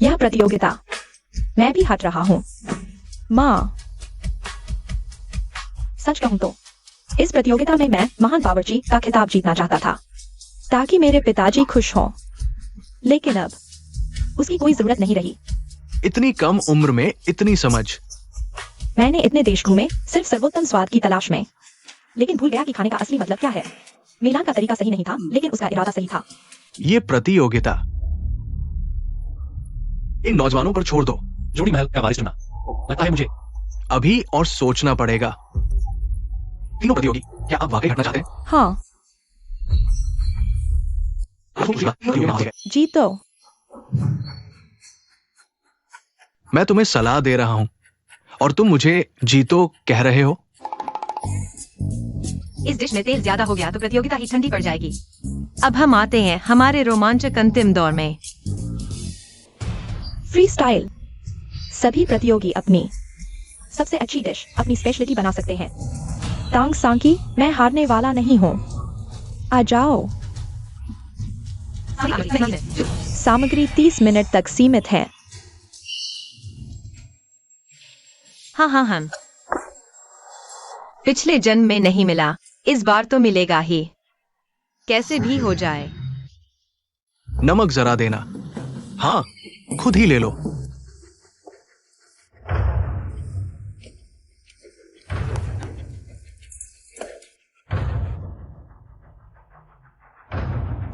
यह प्रतियोगिता मैं भी हट रहा हूं। माँ, सच कहूं तो इस प्रतियोगिता में मैं महान बावर्ची का खिताब जीतना चाहता था ताकि मेरे पिताजी खुश हों, लेकिन अब उसकी कोई जरूरत नहीं रही। इतनी कम उम्र में इतनी समझ। मैंने इतने देश घूमे सिर्फ सर्वोत्तम स्वाद की तलाश में, लेकिन भूल गया कि खाने का असली मतलब क्या है। मिलान का तरीका सही नहीं था, लेकिन उसका इरादा सही था। ये प्रतियोगिता इन नौजवानों पर छोड़ दो। जोड़ी महल का बारिश चुना। लगता है मुझे। अभी और सोचना पड़ेगा। तीनों प्रतियोगी, क्या आप वाकई हटना चाहते हैं? हाँ, प्रतियोगी हार गए। जीतो। मैं तुम्हें सलाह दे रहा हूं और तुम मुझे जीतो कह रहे हो। इस डिश में तेल ज्यादा हो गया तो प्रतियोगिता ही ठंडी पड़ जाएगी। अब हम आते हैं हमारे रोमांचक अंतिम दौर में। Free style. सभी प्रतियोगी अपनी सबसे अच्छी डिश अपनी स्पेशलिटी बना सकते हैं। तांग सांकी, मैं हारने वाला नहीं हूँ। आ जाओ। सामग्री 30 मिनट तक सीमित है। हाँ हाँ, हम पिछले जन्म में नहीं मिला, इस बार तो मिलेगा ही, कैसे भी हो जाए। नमक जरा देना। हाँ, खुद ही ले लो।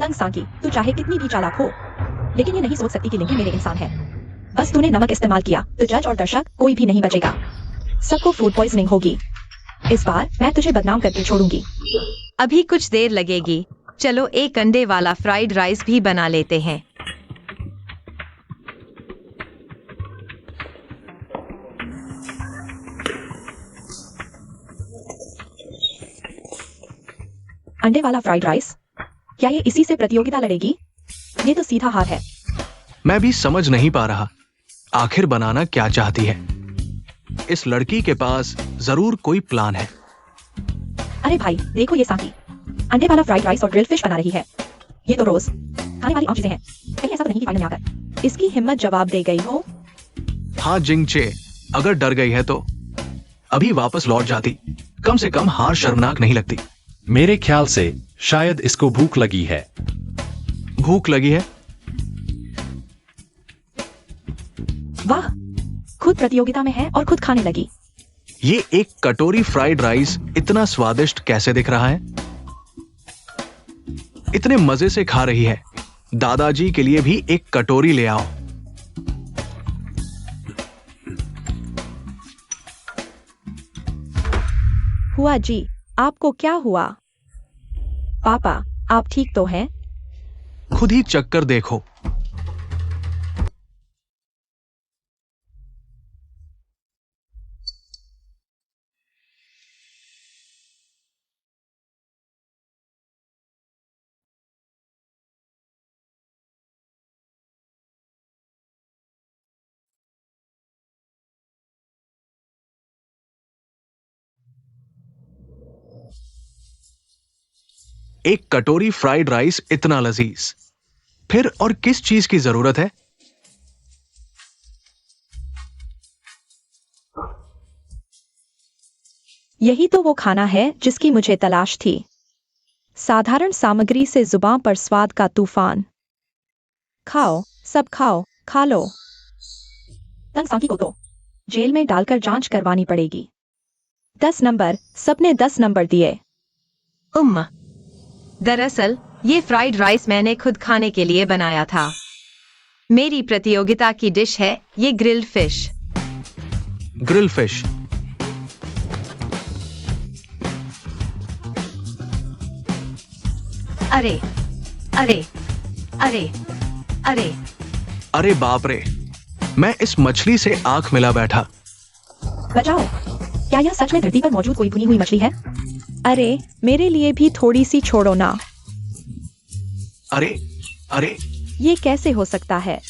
तंग सांकी, तू चाहे कितनी भी चालाक हो, लेकिन ये नहीं सोच सकती कि लिंकी मेरे इंसान है। बस तूने नमक इस्तेमाल किया तो जज और दर्शक कोई भी नहीं बचेगा। सबको फूड पॉइजनिंग होगी। इस बार मैं तुझे बदनाम करके छोड़ूंगी। अभी कुछ देर लगेगी। चलो एक अंडे वाला फ्राइड राइस भी बना लेते हैं। अंडे वाला फ्राइड राइस? क्या ये इसी से प्रतियोगिता लड़ेगी? ये तो सीधा हार है। मैं भी समझ नहीं पा रहा आखिर बनाना क्या चाहती है। इस लड़की के पास जरूर कोई प्लान है। अरे भाई, देखो ये सांकी अंडे वाला फ्राइड राइस और ग्रिल्ड फिश बना रही है। ये तो रोज खाने वाली आम चीजें हैं। कहीं ऐसा तो नहीं कि फाइनल में आकर इसकी हिम्मत जवाब दे गई हो? हाँ जिंगचे, अगर डर गई है तो अभी वापस लौट जाती। कम से कम हार शर्मनाक नहीं लगती। मेरे ख्याल से शायद इसको भूख लगी है। भूख लगी है? वाह, खुद प्रतियोगिता में है और खुद खाने लगी। ये एक कटोरी फ्राइड राइस इतना स्वादिष्ट कैसे दिख रहा है? इतने मजे से खा रही है। दादाजी के लिए भी एक कटोरी ले आओ। हुआ जी, आपको क्या हुआ? पापा, आप ठीक तो हैं? खुद ही चक्कर देखो। एक कटोरी फ्राइड राइस इतना लजीज, फिर और किस चीज की जरूरत है? यही तो वो खाना है जिसकी मुझे तलाश थी। साधारण सामग्री से जुबान पर स्वाद का तूफान। खाओ, सब खाओ, खा लो। तंग सांकी को तो जेल में डालकर जांच करवानी पड़ेगी। 10 नंबर, सबने 10 नंबर दिए। दरअसल ये फ्राइड राइस मैंने खुद खाने के लिए बनाया था। मेरी प्रतियोगिता की डिश है ये ग्रिल्ड फिश। Grill fish? अरे अरे अरे अरे अरे बाप रे, मैं इस मछली से आंख मिला बैठा। बचाओ, क्या यह सच में धरती पर मौजूद कोई भुनी हुई मछली है? अरे मेरे लिए भी थोड़ी सी छोड़ो ना। अरे अरे, ये कैसे हो सकता है?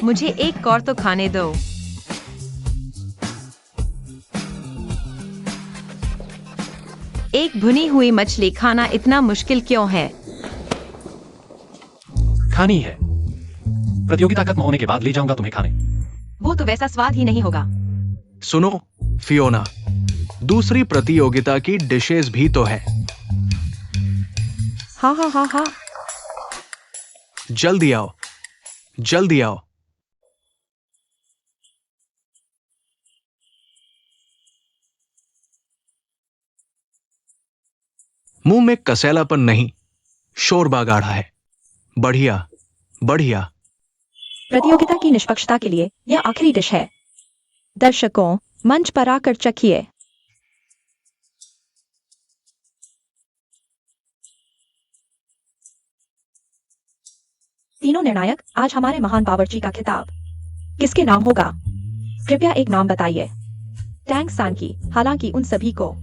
मुझे एक और तो खाने दो। एक भुनी हुई मछली खाना इतना मुश्किल क्यों है? खानी है। प्रतियोगिता खत्म होने के बाद ले जाऊंगा तुम्हें खाने। वो तो वैसा स्वाद ही नहीं होगा। सुनो फियोना, दूसरी प्रतियोगिता की डिशेस भी तो है। हाँ हाँ हाँ हाँ। जल्दी आओ, जल्दी आओ। मुंह में कसैलापन नहीं, शोरबा गाढ़ा है। बढ़िया बढ़िया। प्रतियोगिता की निष्पक्षता के लिए यह आखिरी डिश है। दर्शकों, मंच पर आकर चखिए। तीनों निर्णायक, आज हमारे महान बावर्ची का खिताब किसके नाम होगा? कृपया एक नाम बताइए। टैंग सांकी। हालांकि उन सभी को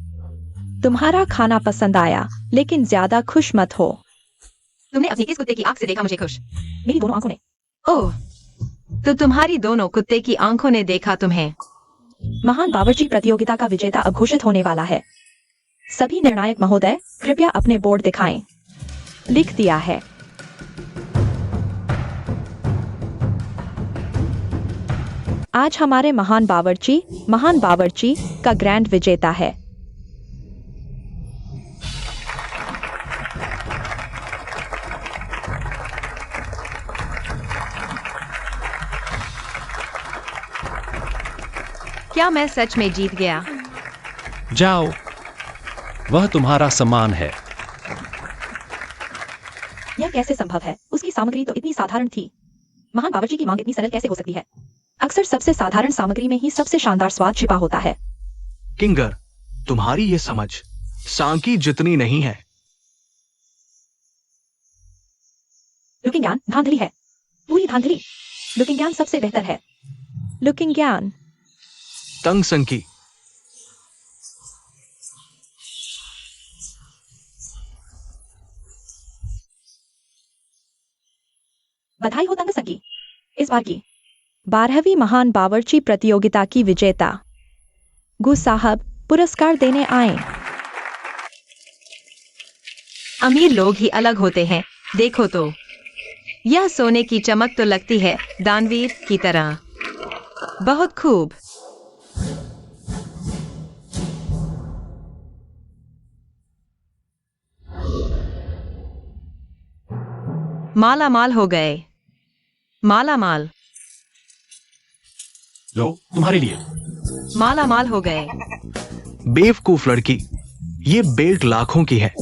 तुम्हारा खाना पसंद आया, लेकिन ज्यादा खुश मत हो। तुमने अपनी किस कुत्ते की आंख से देखा मुझे खुश? मेरी दोनों आंखों ने। ओह, तो तुम्हारी दोनों कुत्ते की आंखों ने देखा तुम्हें। महान बावर्ची प्रतियोगिता का विजेता अब घोषित होने वाला है। सभी निर्णायक महोदय, कृपया अपने बोर्ड दिखाएं। लिख दिया है। आज हमारे महान बावर्ची का ग्रैंड विजेता है। क्या मैं सच में जीत गया? जाओ, वह तुम्हारा सम्मान है। यह कैसे संभव है? उसकी सामग्री तो इतनी साधारण थी। महान बावर्ची की मांग इतनी सरल कैसे हो सकती है? अक्सर सबसे साधारण सामग्री में ही सबसे शानदार स्वाद छिपा होता है। किंगर, तुम्हारी ये समझ सांकी जितनी नहीं है। लुकिंग ज्ञान धांधली है, पूरी धांधली। लुकिंग ज्ञान सबसे बेहतर है। लुकिंग ज्ञान। तंग संकी। बधाई हो तंग संकी, इस बार की 12वीं महान बावर्ची प्रतियोगिता की विजेता। गु साहब पुरस्कार देने आए। अमीर लोग ही अलग होते हैं, देखो तो। यह सोने की चमक तो लगती है दानवीर की तरह। बहुत खूब। माला माल हो गए। माला माल। लो, तुम्हारे लिए। माला माल हो गए। बेवकूफ लड़की, ये बेल्ट लाखों की है।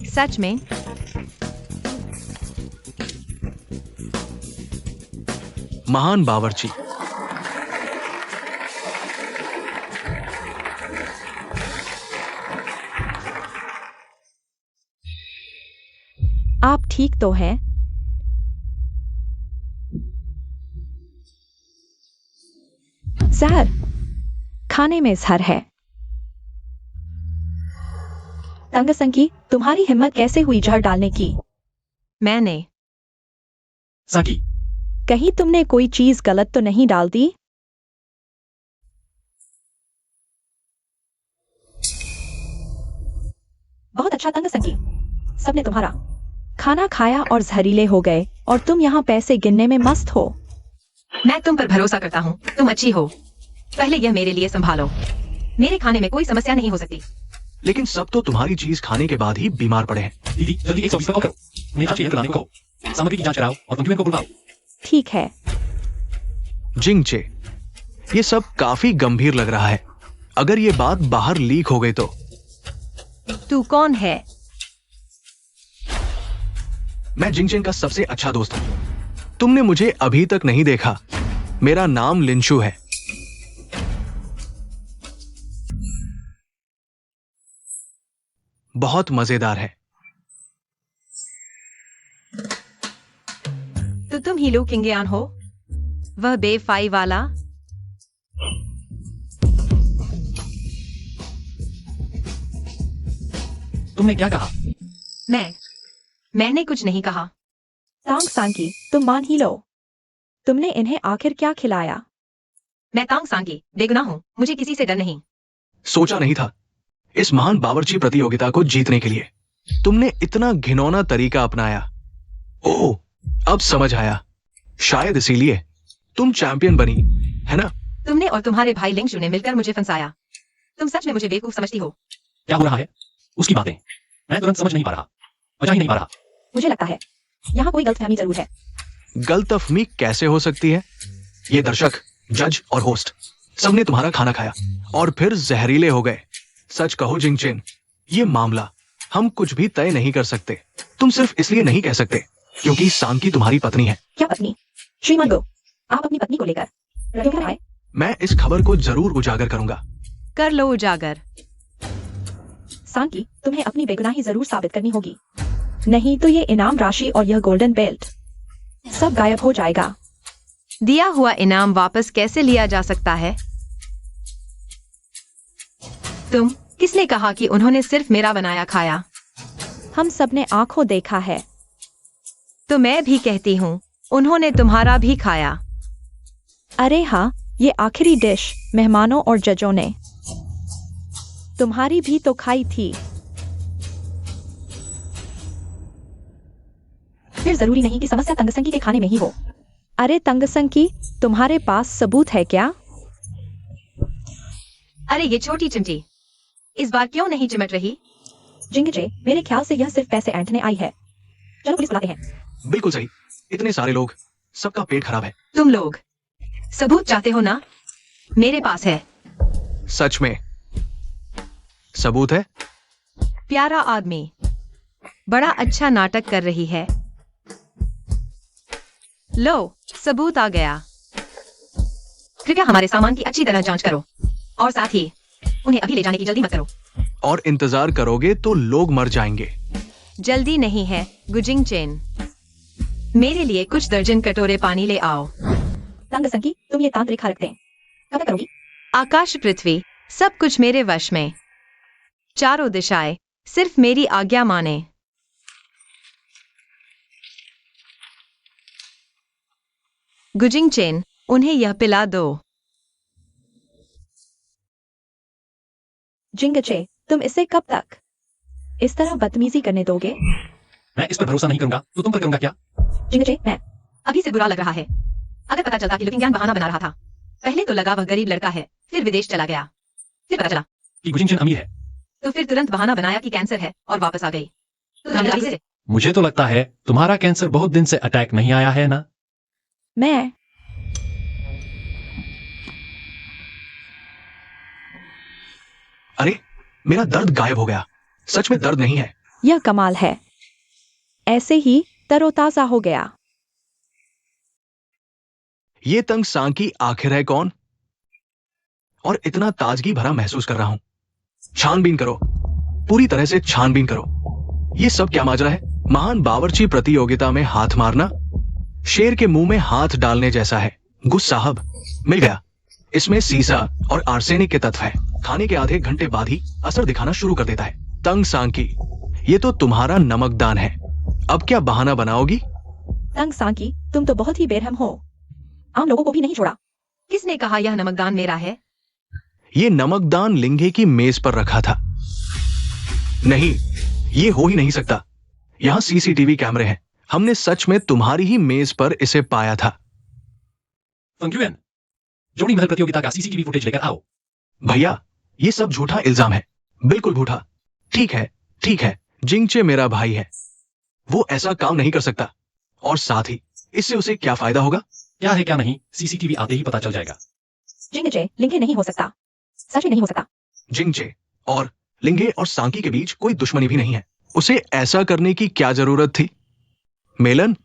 सच में? महान बावर्ची। आप ठीक तो हैं? सर, खाने में जहर है। तंग संकी, तुम्हारी हिम्मत कैसे हुई जहर डालने की? मैंने। साकी, कहीं तुमने कोई चीज गलत तो नहीं डाल दी? बहुत अच्छा तंग संकी, सबने तुम्हारा खाना खाया और जहरीले हो गए, और तुम यहाँ पैसे गिनने में मस्त हो। मैं तुम पर भरोसा करता हूँ, तुम अच्छी हो। पहले यह मेरे लिए संभालो। मेरे खाने में कोई समस्या नहीं हो सकती। लेकिन सब तो तुम्हारी चीज खाने के बाद ही बीमार पड़े हैं। दीदी, जल्दी 120 पर कॉल करो। उन्हें जांच बुलाने को कहो। सामग्री की जांच कराओ और कंप्यूटर को बुलाओ। ठीक है। जिंगचे, ये सब काफी गंभीर लग रहा है। अगर ये बात बाहर लीक हो गई तो? तू कौन है? मैं जिंगचेन का सबसे अच्छा दोस्त हूं। तुमने मुझे अभी तक नहीं देखा। मेरा नाम लिंशु है। बहुत मजेदार है। तो तुम ही लो किंगयान हो, वह बेफाई वाला। तुमने क्या कहा? मैंने कुछ नहीं कहा। तांग सांकी, तुम मान ही लो। तुमने इन्हें आखिर क्या खिलाया? मैं तांग सांगी बेगुनाह हूँ, मुझे किसी से डर नहीं। सोचा नहीं था इस महान बावर्ची प्रतियोगिता को जीतने के लिए तुमने इतना घिनौना तरीका अपनाया। ओह, अब समझ आया, शायद इसीलिए तुम चैंपियन बनी, है ना? तुमने और तुम्हारे भाई लिंगशु ने मिलकर मुझे फंसाया। तुम सच में मुझे बेवकूफ समझती हो। क्या हो रहा है? उसकी बातें मैं तुरंत समझ नहीं पा रहा, बचा ही नहीं पा रहा। मुझे लगता है यहाँ कोई गलतफहमी जरूर है। गलतफहमी कैसे हो सकती है? ये दर्शक, जज और होस्ट सबने तुम्हारा खाना खाया और फिर जहरीले हो गए। सच कहो जिंगचेन, ये मामला हम कुछ भी तय नहीं कर सकते। तुम सिर्फ इसलिए नहीं कह सकते क्योंकि सांकी तुम्हारी पत्नी है। क्या पत्नी? श्रीमान गो, आप अपनी पत्नी को लेकर प्रतियोगिता में आए? मैं इस खबर को जरूर उजागर करूंगा। कर लो उजागर। सांकी, तुम्हें अपनी बेगुनाही जरूर साबित करनी होगी, नहीं तो ये इनाम राशि और यह गोल्डन बेल्ट सब गायब हो जाएगा। दिया हुआ इनाम वापस कैसे लिया जा सकता है? किसने कहा कि उन्होंने सिर्फ मेरा बनाया खाया? हम सबने आंखों देखा है। तो मैं भी कहती हूँ, उन्होंने तुम्हारा भी खाया। अरे हाँ, ये आखिरी डिश मेहमानों और जजों ने तुम्हारी भी तो खाई थी। फिर जरूरी नहीं कि समस्या तंगसंकी के खाने में ही हो। अरे तंगसंकी, तुम्हारे पास सबूत है क्या? अरे ये छोटी चिमटी इस बार क्यों नहीं चिमट रही? जिंगजे, मेरे ख्याल से यह सिर्फ पैसे ऐंठने आई है। चलो पुलिस बुलाते हैं। बिल्कुल सही, इतने सारे लोग, सबका पेट खराब है। तुम लोग सबूत चाहते हो ना? मेरे पास है। सच में सबूत है? प्यारा आदमी बड़ा अच्छा नाटक कर रही है। लो, सबूत आ गया। कृपया हमारे सामान की अच्छी तरह जांच करो और साथ ही उन्हें अभी ले जाने की जल्दी मत करो। और इंतजार करोगे तो लोग मर जाएंगे। जल्दी नहीं है गुजिंग चेन। मेरे लिए कुछ दर्जन कटोरे पानी ले आओ। तंगसंकी, तुम ये तांत्रिक हरकतें कब तक करोगी? आकाश पृथ्वी सब कुछ मेरे वश में। चारों दिशाएं सिर्फ मेरी आज्ञा माने। गुजिंग चेन, उन्हें यह पिला दो। जिंगचे, तुम इसे कब तक इस तरह बदतमीजी करने दोगे? मैं इस पर भरोसा नहीं करूंगा तो तुम पर करूंगा क्या? जिंगचे, मैं अभी से बुरा लग रहा है। अगर पता चलता कि लुकिंग बहाना बना रहा था। पहले तो लगा वह गरीब लड़का है, फिर विदेश चला गया, फिर पता चला कि गुजिंगचन अमीर है। तो फिर तुरंत बहाना बनाया कि कैंसर है और वापस आ गई। तो जल्दी से मुझे तो लगता है तुम्हारा कैंसर बहुत दिन से अटैक नहीं आया है ना? मैं अरे, मेरा दर्द गायब हो गया। सच में दर्द नहीं है। यह कमाल है, ऐसे ही तरोताजा हो गया। ये तंग सांकी आखिर है कौन? और इतना ताजगी भरा महसूस कर रहा हूं। छानबीन करो, पूरी तरह से छानबीन करो। ये सब क्या माजरा है? महान बावर्ची प्रतियोगिता में हाथ मारना शेर के मुंह में हाथ डालने जैसा है। गुस्सा साहब, मिल गया। इसमें सीसा और आर्सेनिक के तत्व है। खाने के आधे घंटे बाद ही असर दिखाना शुरू कर देता है। तंग सांकी, ये तो तुम्हारा नमकदान है। अब क्या बहाना बनाओगी? तंग सांकी, तुम तो बहुत ही बेरहम हो। आम लोगों को भी नहीं छोड़ा। किसने कहा यह नमकदान मेरा है? ये नमकदान लिंगे की मेज पर रखा था। नहीं, ये हो ही नहीं सकता। यहां सीसीटीवी कैमरे हैं। हमने सच में तुम्हारी ही मेज पर इसे पाया था। फंक्यूएन, जोड़ी महल प्रतियोगिता का सीसीटीवी फुटेज लेकर आओ। भैया, ये सब झूठा इल्जाम है, बिल्कुल झूठा। ठीक है, ठीक है, जिंगचे मेरा भाई है, वो ऐसा काम नहीं कर सकता। और साथ ही इससे उसे क्या फायदा होगा? क्या है क्या नहीं, सीसीटीवी आते ही पता चल जाएगा। जिंगचे, लिंगे नहीं हो सकता, सच में नहीं हो सकता। जिंगचे और लिंगे और सांकी के बीच कोई दुश्मनी भी नहीं है। उसे ऐसा करने की क्या जरूरत थी? मेलन,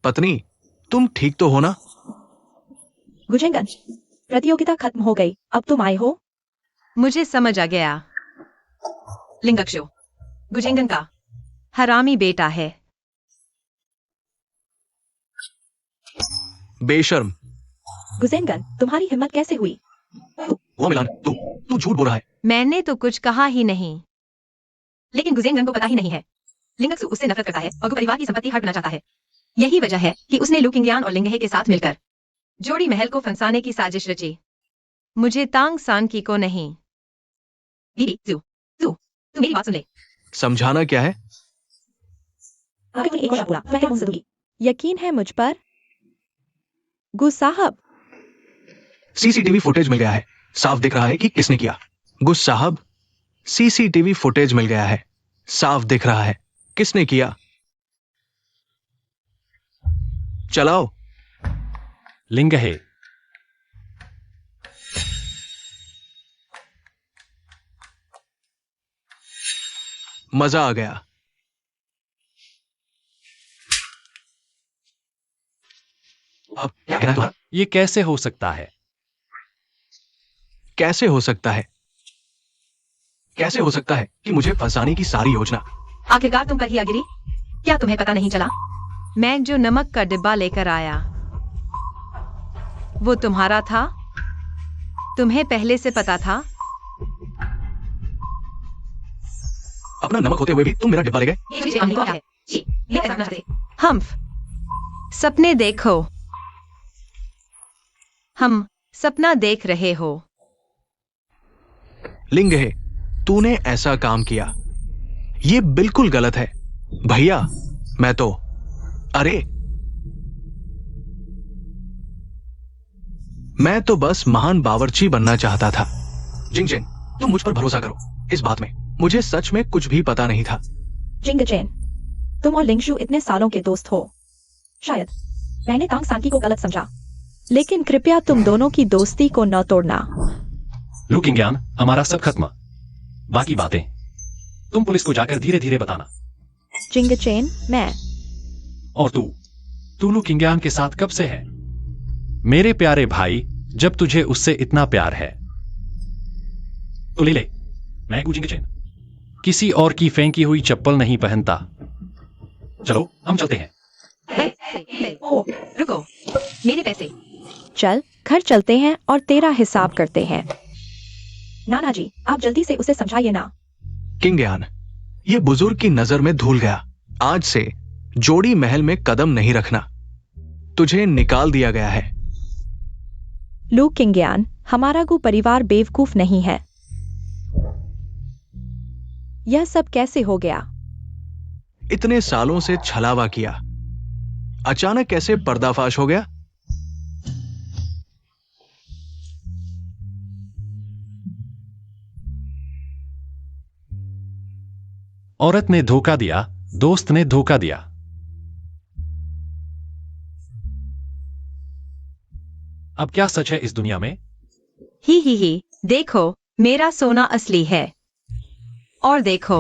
पत्नी, तुम ठीक तो हो ना? गुजेंगन, प्रतियोगिता खत्म हो गई, अब तुम आए हो। मुझे समझ आ गया। लिंगक्षो गुजेंगन का हरामी बेटा है। बेशर्म। गुजेंगन, तुम्हारी हिम्मत कैसे हुई? वो मिलान, तू झूठ बोल रहा है। मैंने तो कुछ कहा ही नहीं। लेकिन गुजेंगन को पता ही नहीं है। लिंगक्सु उससे नफरत करता है और वो परिवार की संपत्ति हड़पना चाहता है। यही वजह है कि उसने लू किंगयान और लिंगहे के साथ मिलकर जोड़ी महल को फंसाने की साजिश रची। मुझे तांग सांकी को नहीं। बीबी जू जू, तू मेरी बात सुन ले। समझाना क्या है? आगे मुझे एक और बोला, मैं क्या मुझसे दूंगी? यकीन है मुझ पर? गु साहब, सीसीटीवी फुटेज मिल गया है, साफ दिख रहा है कि किसने किया। गुस साहब, सीसीटीवी फुटेज मिल गया है, साफ दिख रहा है किसने किया। चलाओ। लिंगहे, मजा आ गया। अब क्या कहना है तुम्हारा? ये कैसे हो सकता है? कैसे हो सकता है? कैसे हो सकता है कि मुझे फंसाने की सारी योजना। आखिरकार तुम पर ही आ गिरी। क्या तुम्हें पता नहीं चला? मैं जो नमक का डिब्बा लेकर आया वो तुम्हारा था? तुम्हें पहले से पता था? अपना नमक होते हुए भी तुम मेरा डिब्बा ले गए। ये मुझे मानने को क्या है? छी, ये कैसा अपना चाहते? हम्फ, सपने देखो। हम सपना देख रहे हो। लिंगहे, तूने ऐसा काम किया, ये बिल्कुल गलत है। भैया, मैं तो अरे मैं तो बस महान बावर्ची बनना चाहता था। जिंगजिन, तुम मुझ पर भरोसा करो। इस बात में मुझे सच में कुछ भी पता नहीं था। जिंगचेन, तुम और लिंगशु इतने सालों के दोस्त हो। शायद मैंने तांग सांकी को गलत समझा, लेकिन कृपया तुम दोनों की दोस्ती को न तोड़ना। लू किंगयान, हमारा सब खत्म। बाकी बातें तुम पुलिस को जाकर धीरे धीरे बताना। जिंगचेन, मैं और तू लू किंगयान के साथ कब से है? मेरे प्यारे भाई, जब तुझे उससे इतना प्यार है तो ले ले। मैं गु जिंगचेन किसी और की फेंकी हुई चप्पल नहीं पहनता। चलो हम चलते हैं। ओ, रुको, मेरे पैसे। चल, घर चलते हैं और तेरा हिसाब करते हैं। नाना जी, आप जल्दी से उसे समझाइए ना। किंगयान, ये बुजुर्ग की नजर में धूल गया। आज से जोड़ी महल में कदम नहीं रखना। तुझे निकाल दिया गया है। लू किंगयान, हमारा गु परिवार बेवकूफ नहीं है। यह सब कैसे हो गया? इतने सालों से छलावा किया, अचानक कैसे पर्दाफाश हो गया? औरत ने धोखा दिया, दोस्त ने धोखा दिया। अब क्या सच है इस दुनिया में? ही, देखो, मेरा सोना असली है। और देखो,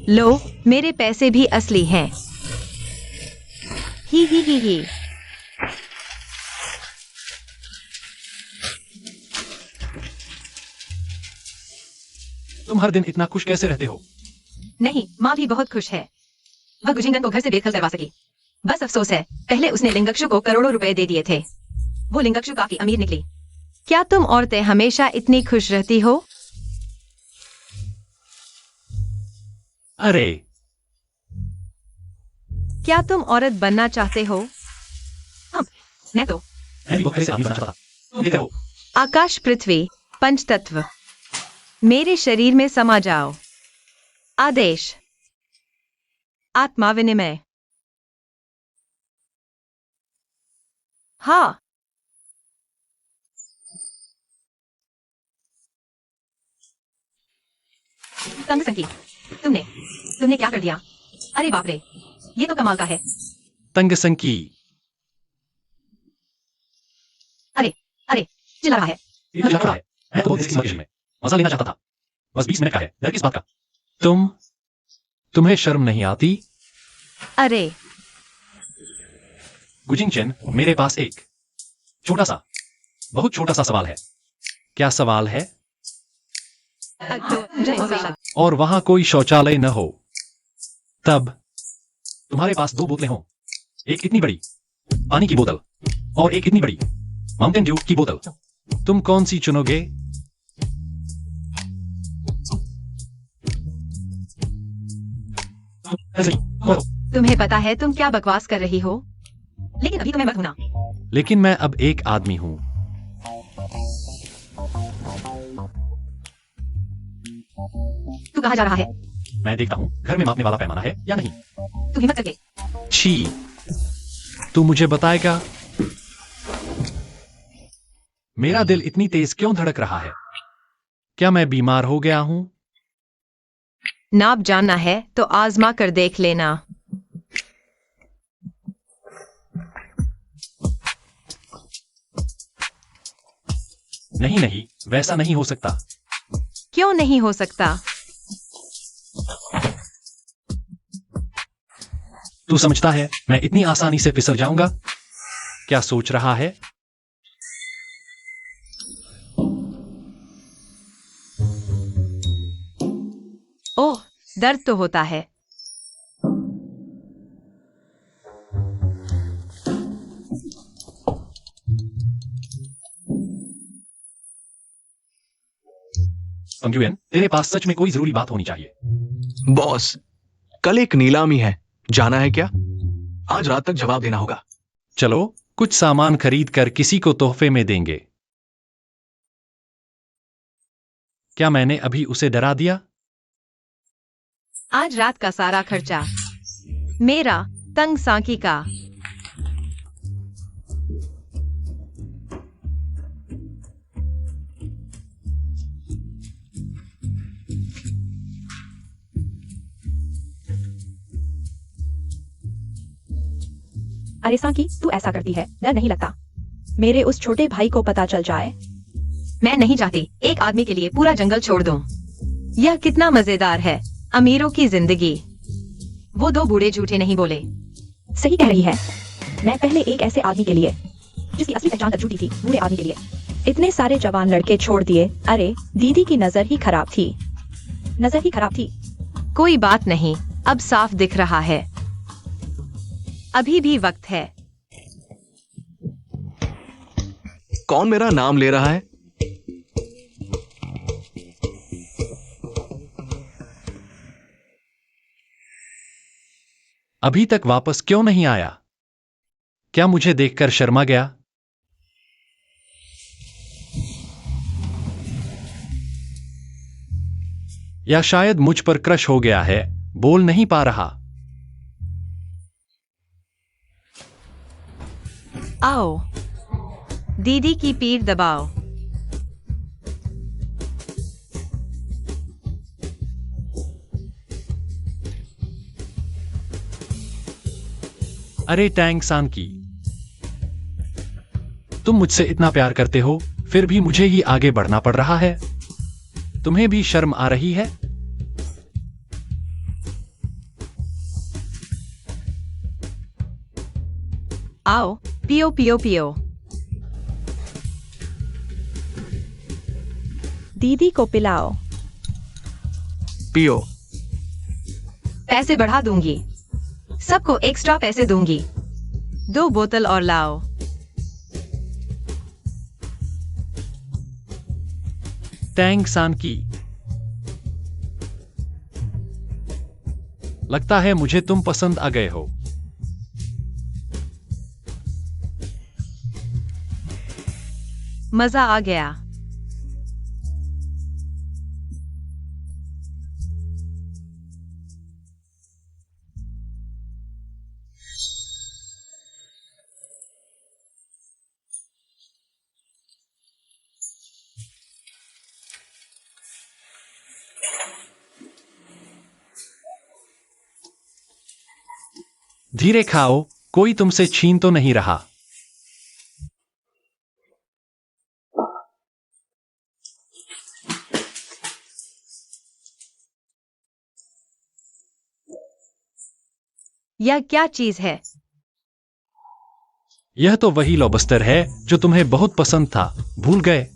लो, मेरे पैसे भी असली हैं। ही। तुम हर दिन इतना खुश कैसे रहते हो? नहीं, माँ भी बहुत खुश है। वह गुजिंगन को घर से बेदखल करवा सकी। बस अफसोस है, पहले उसने लिंगक्षु को करोड़ों रुपए दे दिए थे। वो लिंगक्षु काफी अमीर निकली। क्या तुम औरतें हमेशा इतनी खुश रहती हो? अरे, क्या तुम औरत बनना चाहते हो? मैं तो मैं भी बहुत पहले से आदमी बनना चाहता था। तुम देखते हो, आकाश, पृथ्वी, पंचतत्व मेरे शरीर में समा जाओ। आदेश, आत्मा विनिमय। हाँ, तंग संकी, तुमने क्या कर दिया? अरे बाप रे, ये तो कमाल का है। तंग संकी, अरे, चिल्ला रहा है। ये तो लग रहा है। मैं तो बहुत देर से किसी में मजा लेना चाहता था। बस 20 मिनट का है, डर किस बात का? तुम्हें शर्म नहीं आती? अरे, गुजिंगचेन, मेरे पास एक छोटा सा, बहुत छोटा सा सवाल है। क्या सवाल है? और वहां कोई शौचालय न हो, तब तुम्हारे पास 2 बोतलें हों, एक इतनी बड़ी पानी की बोतल और एक इतनी बड़ी माउंटेन ड्यू की बोतल। तुम कौन सी चुनोगे? तुम्हें पता है तुम क्या बकवास कर रही हो, लेकिन अभी तुम्हें मत होना। लेकिन मैं अब एक आदमी हूं। तू कहाँ जा रहा है? मैं देखता हूं घर में मापने वाला पैमाना है या नहीं। तू हिम्मत करके। छी, तू मुझे बताएगा? मेरा दिल इतनी तेज क्यों धड़क रहा है? क्या मैं बीमार हो गया हूं? नाप जानना है तो आजमा कर देख लेना। नहीं नहीं, वैसा नहीं हो सकता। क्यों नहीं हो सकता? तू समझता है मैं इतनी आसानी से फिसल जाऊंगा? क्या सोच रहा है? ओह, दर्द तो होता है। पंगुएन, तेरे पास सच में कोई जरूरी बात होनी चाहिए। बॉस, कल एक नीलामी है, जाना है क्या? आज रात तक जवाब देना होगा। चलो कुछ सामान खरीद कर किसी को तोहफे में देंगे। क्या मैंने अभी उसे डरा दिया? आज रात का सारा खर्चा मेरा, तंग सांकी का। अरे सांकी, तू ऐसा करती है, डर नहीं लगता? मेरे उस छोटे भाई को पता चल जाए। मैं नहीं चाहती एक आदमी के लिए पूरा जंगल छोड़ दूं। यह कितना मजेदार है, अमीरों की जिंदगी। वो दो बूढ़े झूठे नहीं बोले। सही कह रही है। मैं पहले एक ऐसे आदमी के लिए जिसकी असली पहचान तक झूठी थी, बूढ़े आदमी के लिए इतने सारे जवान लड़के छोड़ दिए। अरे दीदी की नजर ही खराब थी, नजर ही खराब थी। कोई बात नहीं, अब साफ दिख रहा है। अभी भी वक्त है। कौन मेरा नाम ले रहा है? अभी तक वापस क्यों नहीं आया? क्या मुझे देखकर शर्मा गया? या शायद मुझ पर क्रश हो गया है, बोल नहीं पा रहा। आओ, दीदी की पीठ दबाओ। अरे टैंग सांकी, तुम मुझसे इतना प्यार करते हो, फिर भी मुझे ही आगे बढ़ना पड़ रहा है। तुम्हें भी शर्म आ रही है? आओ, पियो पियो पियो। दीदी को पिलाओ। पियो। पैसे बढ़ा दूंगी, सबको एक्स्ट्रा पैसे दूंगी। 2 बोतल और लाओ। टैंग सांकी, लगता है मुझे तुम पसंद आ गए हो। मजा आ गया। धीरे खाओ, कोई तुमसे छीन तो नहीं रहा। यह क्या चीज है? यह तो वही लॉबस्टर है जो तुम्हें बहुत पसंद था, भूल गए?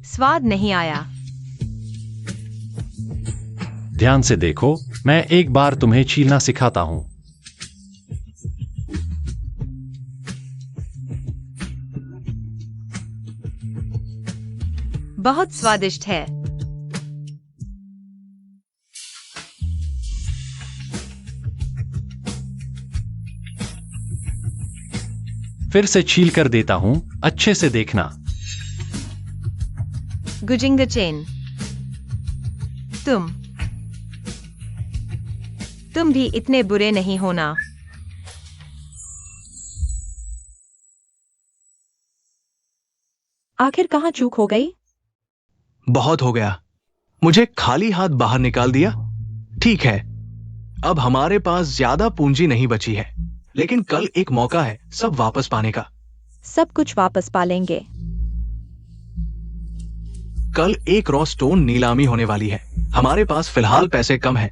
स्वाद नहीं आया। ध्यान से देखो, मैं एक बार तुम्हें छीलना सिखाता हूं। बहुत स्वादिष्ट है। फिर से छील कर देता हूं, अच्छे से देखना। गुजिंगचेन, तुम भी इतने बुरे नहीं होना। आखिर कहाँ चूक हो गई? बहुत हो गया, मुझे खाली हाथ बाहर निकाल दिया। ठीक है, अब हमारे पास ज्यादा पूंजी नहीं बची है, लेकिन कल एक मौका है सब वापस पाने का। सब कुछ वापस पा लेंगे। कल एक रॉ स्टोन नीलामी होने वाली है। हमारे पास फिलहाल पैसे कम हैं।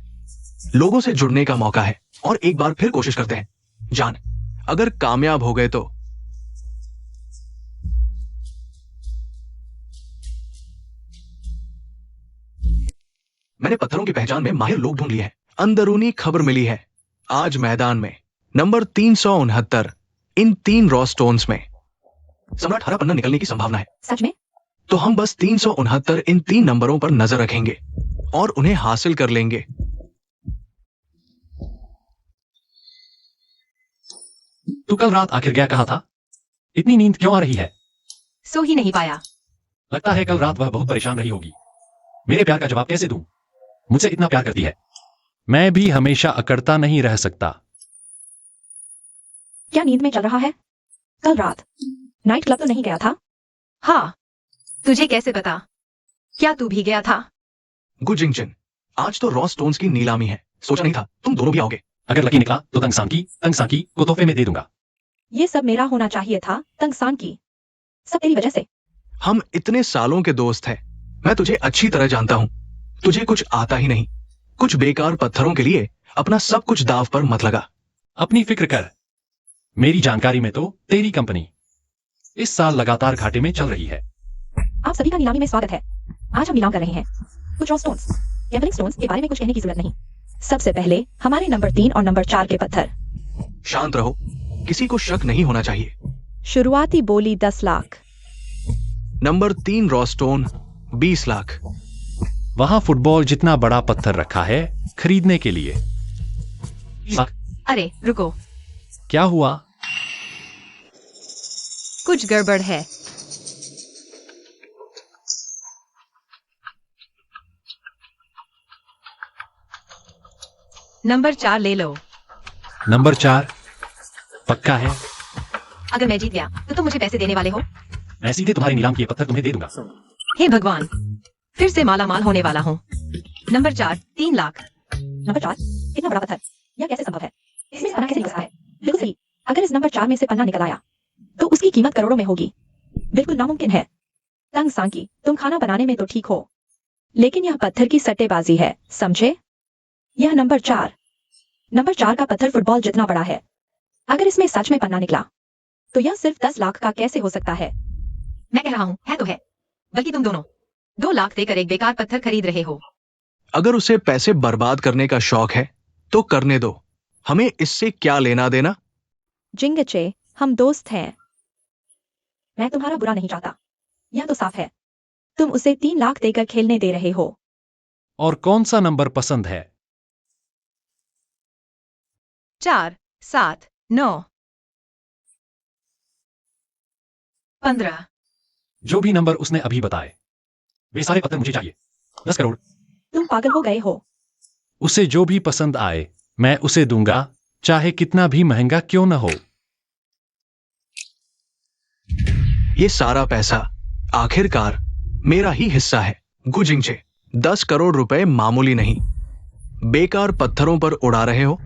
लोगों से जुड़ने का मौका है और एक बार फिर कोशिश करते हैं। जान, अगर कामयाब हो गए तो। मैंने पत्थरों की पहचान में माहिर लोग ढूंढ लिए हैं। अंदरूनी खबर मिली है, आज मैदान में नंबर 369 इन 3 रॉ स्टोन्स में सम्राट हरा पन्ना निकलने की संभावना है। सच में? तो हम बस 369 इन 3 नंबरों पर नजर रखेंगे और उन्हें हासिल कर लेंगे। तू कल रात आखिर क्या कहा था? इतनी नींद क्यों आ रही है? सो ही नहीं पाया। लगता है कल रात वह बहुत परेशान रही होगी। मेरे प्यार का जवाब कैसे दूं? मुझसे इतना प्यार करती है। मैं भी हमेशा अकड़ता नहीं रह सकता। क्या नींद में चल रहा है? कल रात नाइट क्लब तो नहीं गया था? हाँ, तुझे कैसे पता? क्या तू भी गया था? गुजिंगचन, आज तो रॉ स्टोन्स की नीलामी है। सोचा नहीं था तुम दोनों भी आओगे। अगर लकी निकला तो तंगसांकी को तोहफे में दे दूंगा। ये सब मेरा होना चाहिए था, तंगसान की। सब तेरी वजह से। हम इतने सालों के दोस्त हैं। मैं तुझे अच्छी तरह जानता हूं। तुझे कुछ आता ही नहीं। कुछ बेकार पत्थरों के लिए अपना सब कुछ दांव पर मत लगा। अपनी फिक्र कर। मेरी जानकारी में तो तेरी कंपनी इस साल लगातार घाटे में चल रही है। आप सभी का नीलामी में स्वागत है। आज हम नीलाम कर रहे हैं कुछ रॉ स्टोन्स। गैम्बलिंग स्टोन्स के बारे में कुछ कहने की जरूरत नहीं। सबसे पहले हमारे नंबर 3 और नंबर 4 के पत्थर। शांत रहो, किसी को शक नहीं होना चाहिए। शुरुआती बोली 10 lakh. Number 3 raw stone 20 lakh. वहां फुटबॉल जितना बड़ा पत्थर रखा है खरीदने के लिए। अरे रुको, क्या हुआ? कुछ गड़बड़ है। नंबर 4 ले लो। नंबर 4 पक्का है? अगर मैं जीत गया तो तुम मुझे पैसे देने वाले हो? मैं सीधे तुम्हारे नीलाम किए पत्थर तुम्हें दे दूंगा। हे भगवान, फिर से माला माल होने वाला हूँ। नंबर 4 3 लाख। नंबर 4 इतना बड़ा पत्थर, यह कैसे संभव है? इसमें से पन्ना कैसे निकल सकता है? बिल्कुल सही। अगर इस नंबर 4 में से पन्ना निकल आया तो उसकी कीमत करोड़ों में होगी। बिल्कुल नामुमकिन है। तंग सांकी, तुम खाना बनाने में तो ठीक हो, लेकिन यह पत्थर की सट्टेबाजी है, समझे? यह नंबर 4 का पत्थर फुटबॉल जितना बड़ा है। अगर इसमें सच में पन्ना निकला तो यह सिर्फ 10 लाख का कैसे हो सकता है? मैं कह रहा हूँ, है तो है। बल्कि तुम दोनों 2 लाख देकर एक बेकार पत्थर खरीद रहे हो। अगर उसे पैसे बर्बाद करने का शौक है तो करने दो। हमें इससे क्या लेना देना? जिंगचे, हम दोस्त हैं। मैं तुम्हारा बुरा नहीं चाहता, यह तो साफ है। तुम उसे 3 लाख देकर खेलने दे रहे हो। और कौन सा नंबर पसंद है? 4 7 9 15। जो भी नंबर उसने अभी बताए, वे सारे पत्थर मुझे चाहिए। 10 करोड़। तुम पागल हो गए हो। उसे जो भी पसंद आए मैं उसे दूंगा, चाहे कितना भी महंगा क्यों न हो। ये सारा पैसा आखिरकार मेरा ही हिस्सा है। गुजिंगचे, 10 करोड़ रुपए मामूली नहीं। बेकार पत्थरों पर उड़ा रहे हो।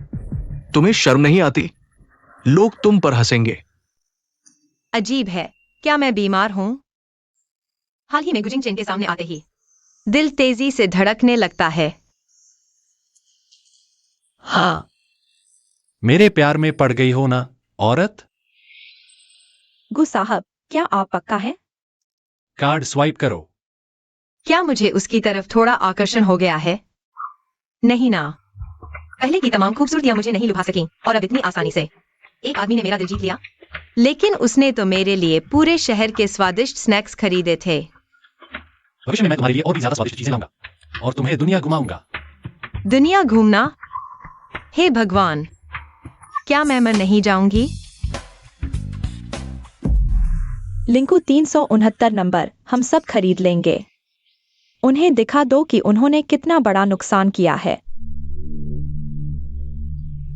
तुम्हें शर्म नहीं आती? लोग तुम पर हंसेंगे। अजीब है, क्या मैं बीमार हूँ? हाल ही में गुजिंगचेन के सामने आते ही दिल तेजी से धड़कने लगता है। हाँ, मेरे प्यार में पड़ गई हो ना, औरत? गु साहब, क्या आप पक्का है? कार्ड स्वाइप करो। क्या मुझे उसकी तरफ थोड़ा आकर्षण हो गया है? नहीं ना, पहले की तमाम खूबसूरतियां मुझे नहीं लुभा सकीं और अब इतनी आसानी से एक आदमी ने मेरा दिल जीत लिया। लेकिन उसने तो मेरे लिए पूरे शहर के स्वादिष्ट स्नैक्स खरीदे थे। भविष्य में मैं तुम्हारे लिए और भी ज्यादा स्वादिष्ट चीजें लाऊंगा और तुम्हें दुनिया घुमाऊंगा। दुनिया घूमना? हे भगवान, क्या मैं मर नहीं जाऊंगी? लिंकू 369 नंबर हम सब खरीद लेंगे। उन्हें दिखा दो कि उन्होंने कितना बड़ा नुकसान किया है।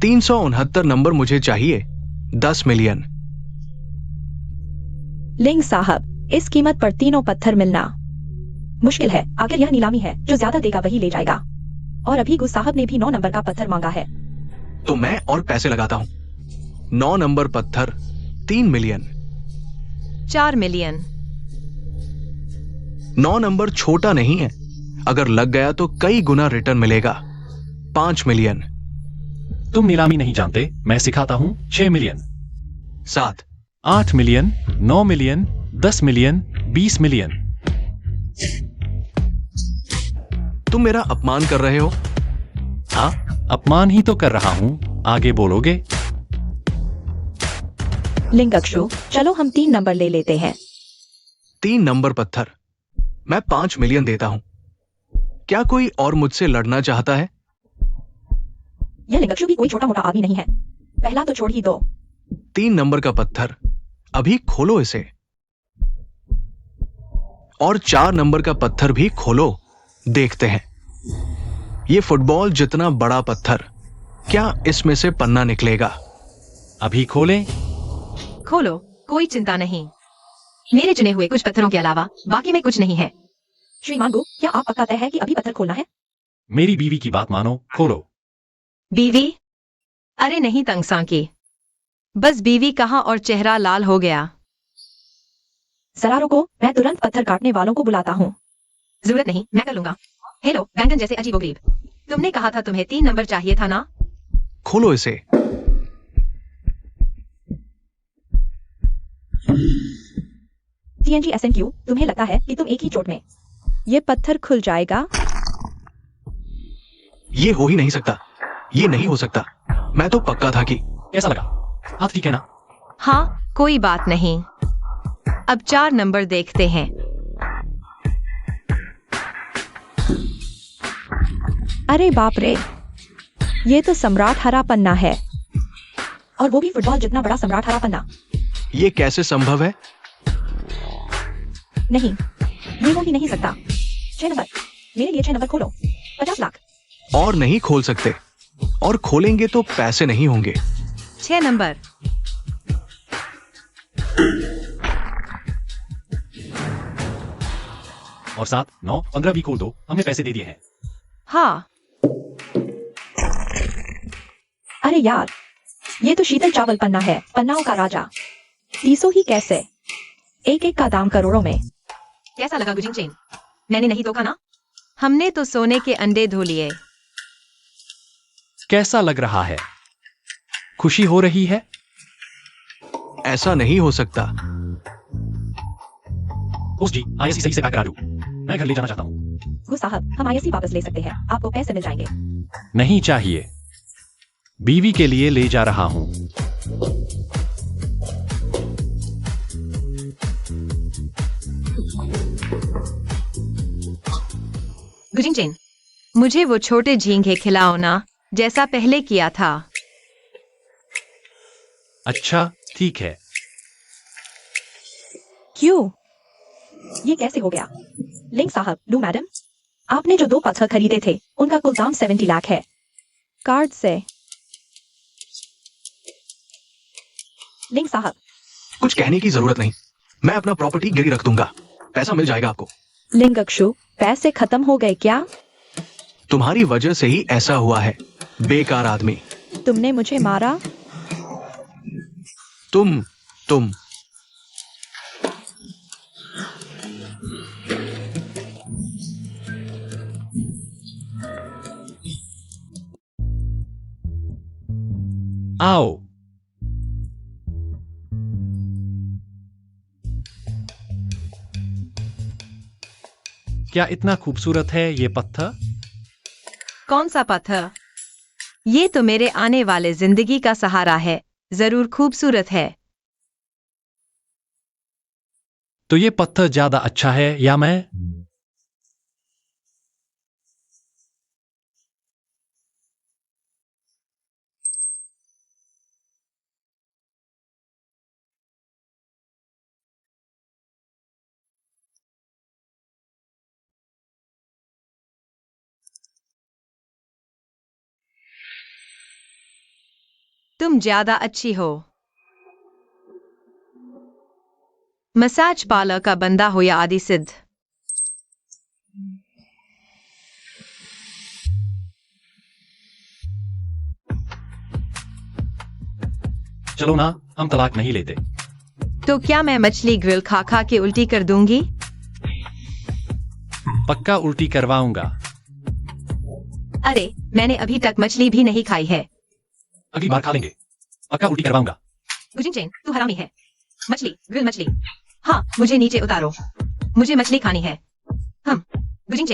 369 नंबर मुझे चाहिए, 10 मिलियन। लिंग साहब, इस कीमत पर तीनों पत्थर मिलना मुश्किल है। आखिर यह नीलामी है, जो ज्यादा देगा वही ले जाएगा। और अभी गुस साहब ने भी 9 नंबर का पत्थर मांगा है। तो मैं और पैसे लगाता हूं। 9 नंबर पत्थर 3 मिलियन। 4 मिलियन। 9 नंबर छोटा नहीं है, अगर लग गया तो कई गुना रिटर्न मिलेगा। 5 मिलियन। तुम नीलामी नहीं जानते, मैं सिखाता हूं। 6 million. 7। 8 million, 9 million, 10 million, 20 million. तुम मेरा अपमान कर रहे हो? हाँ, अपमान ही तो कर रहा हूं। आगे बोलोगे? लिंग अक्षु, चलो हम 3 नंबर ले लेते हैं। 3 नंबर पत्थर मैं 5 मिलियन देता हूं। क्या कोई और मुझसे लड़ना चाहता है? यह लिंग अक्षु भी कोई छोटा मोटा आदमी नहीं है। पहला तो छोड़ ही दो। 3 नंबर का पत्थर, अभी खोलो इसे। और 4 नंबर का पत्थर भी खोलो, देखते हैं। ये फुटबॉल जितना बड़ा पत्थर, क्या इसमें से पन्ना निकलेगा? अभी खोलें? खोलो, कोई चिंता नहीं। मेरे चुने हुए कुछ पत्थरों के अलावा बाकी में कुछ नहीं है। श्रीमान गो, क्या आप पक्का तय है कि अभी पत्थर खोलना है? मेरी बीवी की बात मानो, खोलो। बीवी? अरे नहीं तंगसा की, बस बीवी कहा और चेहरा लाल हो गया। सरारों को, मैं तुरंत पत्थर काटने वालों को बुलाता हूँ। जरूरत नहीं, मैं कर लूंगा। हेलो बैंगन जैसे अजीबोगरीब, तुमने कहा था तुम्हें 3 नंबर चाहिए था ना? खोलो इसे। TNG SNQ, तुम्हें लगता है कि तुम एक ही चोट में ये पत्थर खुल जाएगा? ये हो ही नहीं सकता, ये नहीं हो सकता। मैं तो पक्का था कि। कैसा लगा? हाथ ठीक है ना? हाँ, कोई बात नहीं। अब 4 नंबर देखते हैं। अरे बाप रे, ये तो सम्राट हरा पन्ना है। और वो भी फुटबॉल जितना बड़ा सम्राट हरा पन्ना। ये कैसे संभव है? नहीं, ये हो ही नहीं सकता। 6 नंबर, मेरे लिए 6 नंबर खोलो। 50 लाख। और नहीं खोल सकते, और खोलेंगे तो पैसे नहीं होंगे। 6 नंबर। और 7, 9, 15 भी खोल दो, हमने पैसे दे दिए हैं। हाँ। अरे यार, ये तो शीतल चावल पन्ना है, पन्नाओं का राजा। 300 ही कैसे? एक एक का दाम करोड़ों में। कैसा लगा गुजिंग चेन? मैंने नहीं धोखा ना? हमने तो सोने के अंडे धो लिए। कैसा लग रहा है? खुशी हो रही है? ऐसा नहीं हो सकता। होस्ट जी, ISC सही से पैक करा दो। मैं घर ले जाना चाहता हूँ। गो साहब, हम ISC वापस ले सकते हैं, आपको पैसे मिल जाएंगे। नहीं चाहिए, बीवी के लिए ले जा रहा हूँ। गुजिंग चेन, मुझे वो छोटे झींगे खिलाओ ना, जैसा पहले किया था। अच्छा, ठीक है। क्यों? ये कैसे हो गया? लिंग साहब, लू मैडम, आपने जो 2 पत्थर खरीदे थे, उनका कुल दाम 70 लाख है। कार्ड से। लिंग साहब, कुछ कहने की जरूरत नहीं, मैं अपना प्रॉपर्टी गिरवी रख दूंगा, पैसा मिल जाएगा आपको। लिंग अक्षु, पैसे खत्म हो गए क्या? तुम्हारी वजह से ही ऐसा हुआ है, बेकार आदमी। तुमने मुझे मारा? तुम आओ। क्या इतना खूबसूरत है ये पत्थर? कौन सा पत्थर? ये तो मेरे आने वाले जिंदगी का सहारा है, जरूर खूबसूरत है। तो ये पत्थर ज्यादा अच्छा है या मैं? तुम ज्यादा अच्छी हो। मसाज पार्लर का बंदा हो या आदि सिद्ध। चलो ना, हम तलाक नहीं लेते। तो क्या मैं मछली ग्रिल खा खा के उल्टी कर दूंगी? पक्का उल्टी करवाऊंगा। अरे, मैंने अभी तक मछली भी नहीं खाई है। अगली बार खा लेंगे। पक्का उल्टी करवाऊंगा। गुजिंग तू हरामी है। मछली ग्रिल मछली। हाँ, मुझे नीचे उतारो, मुझे मछली खानी है। हम गुजिंग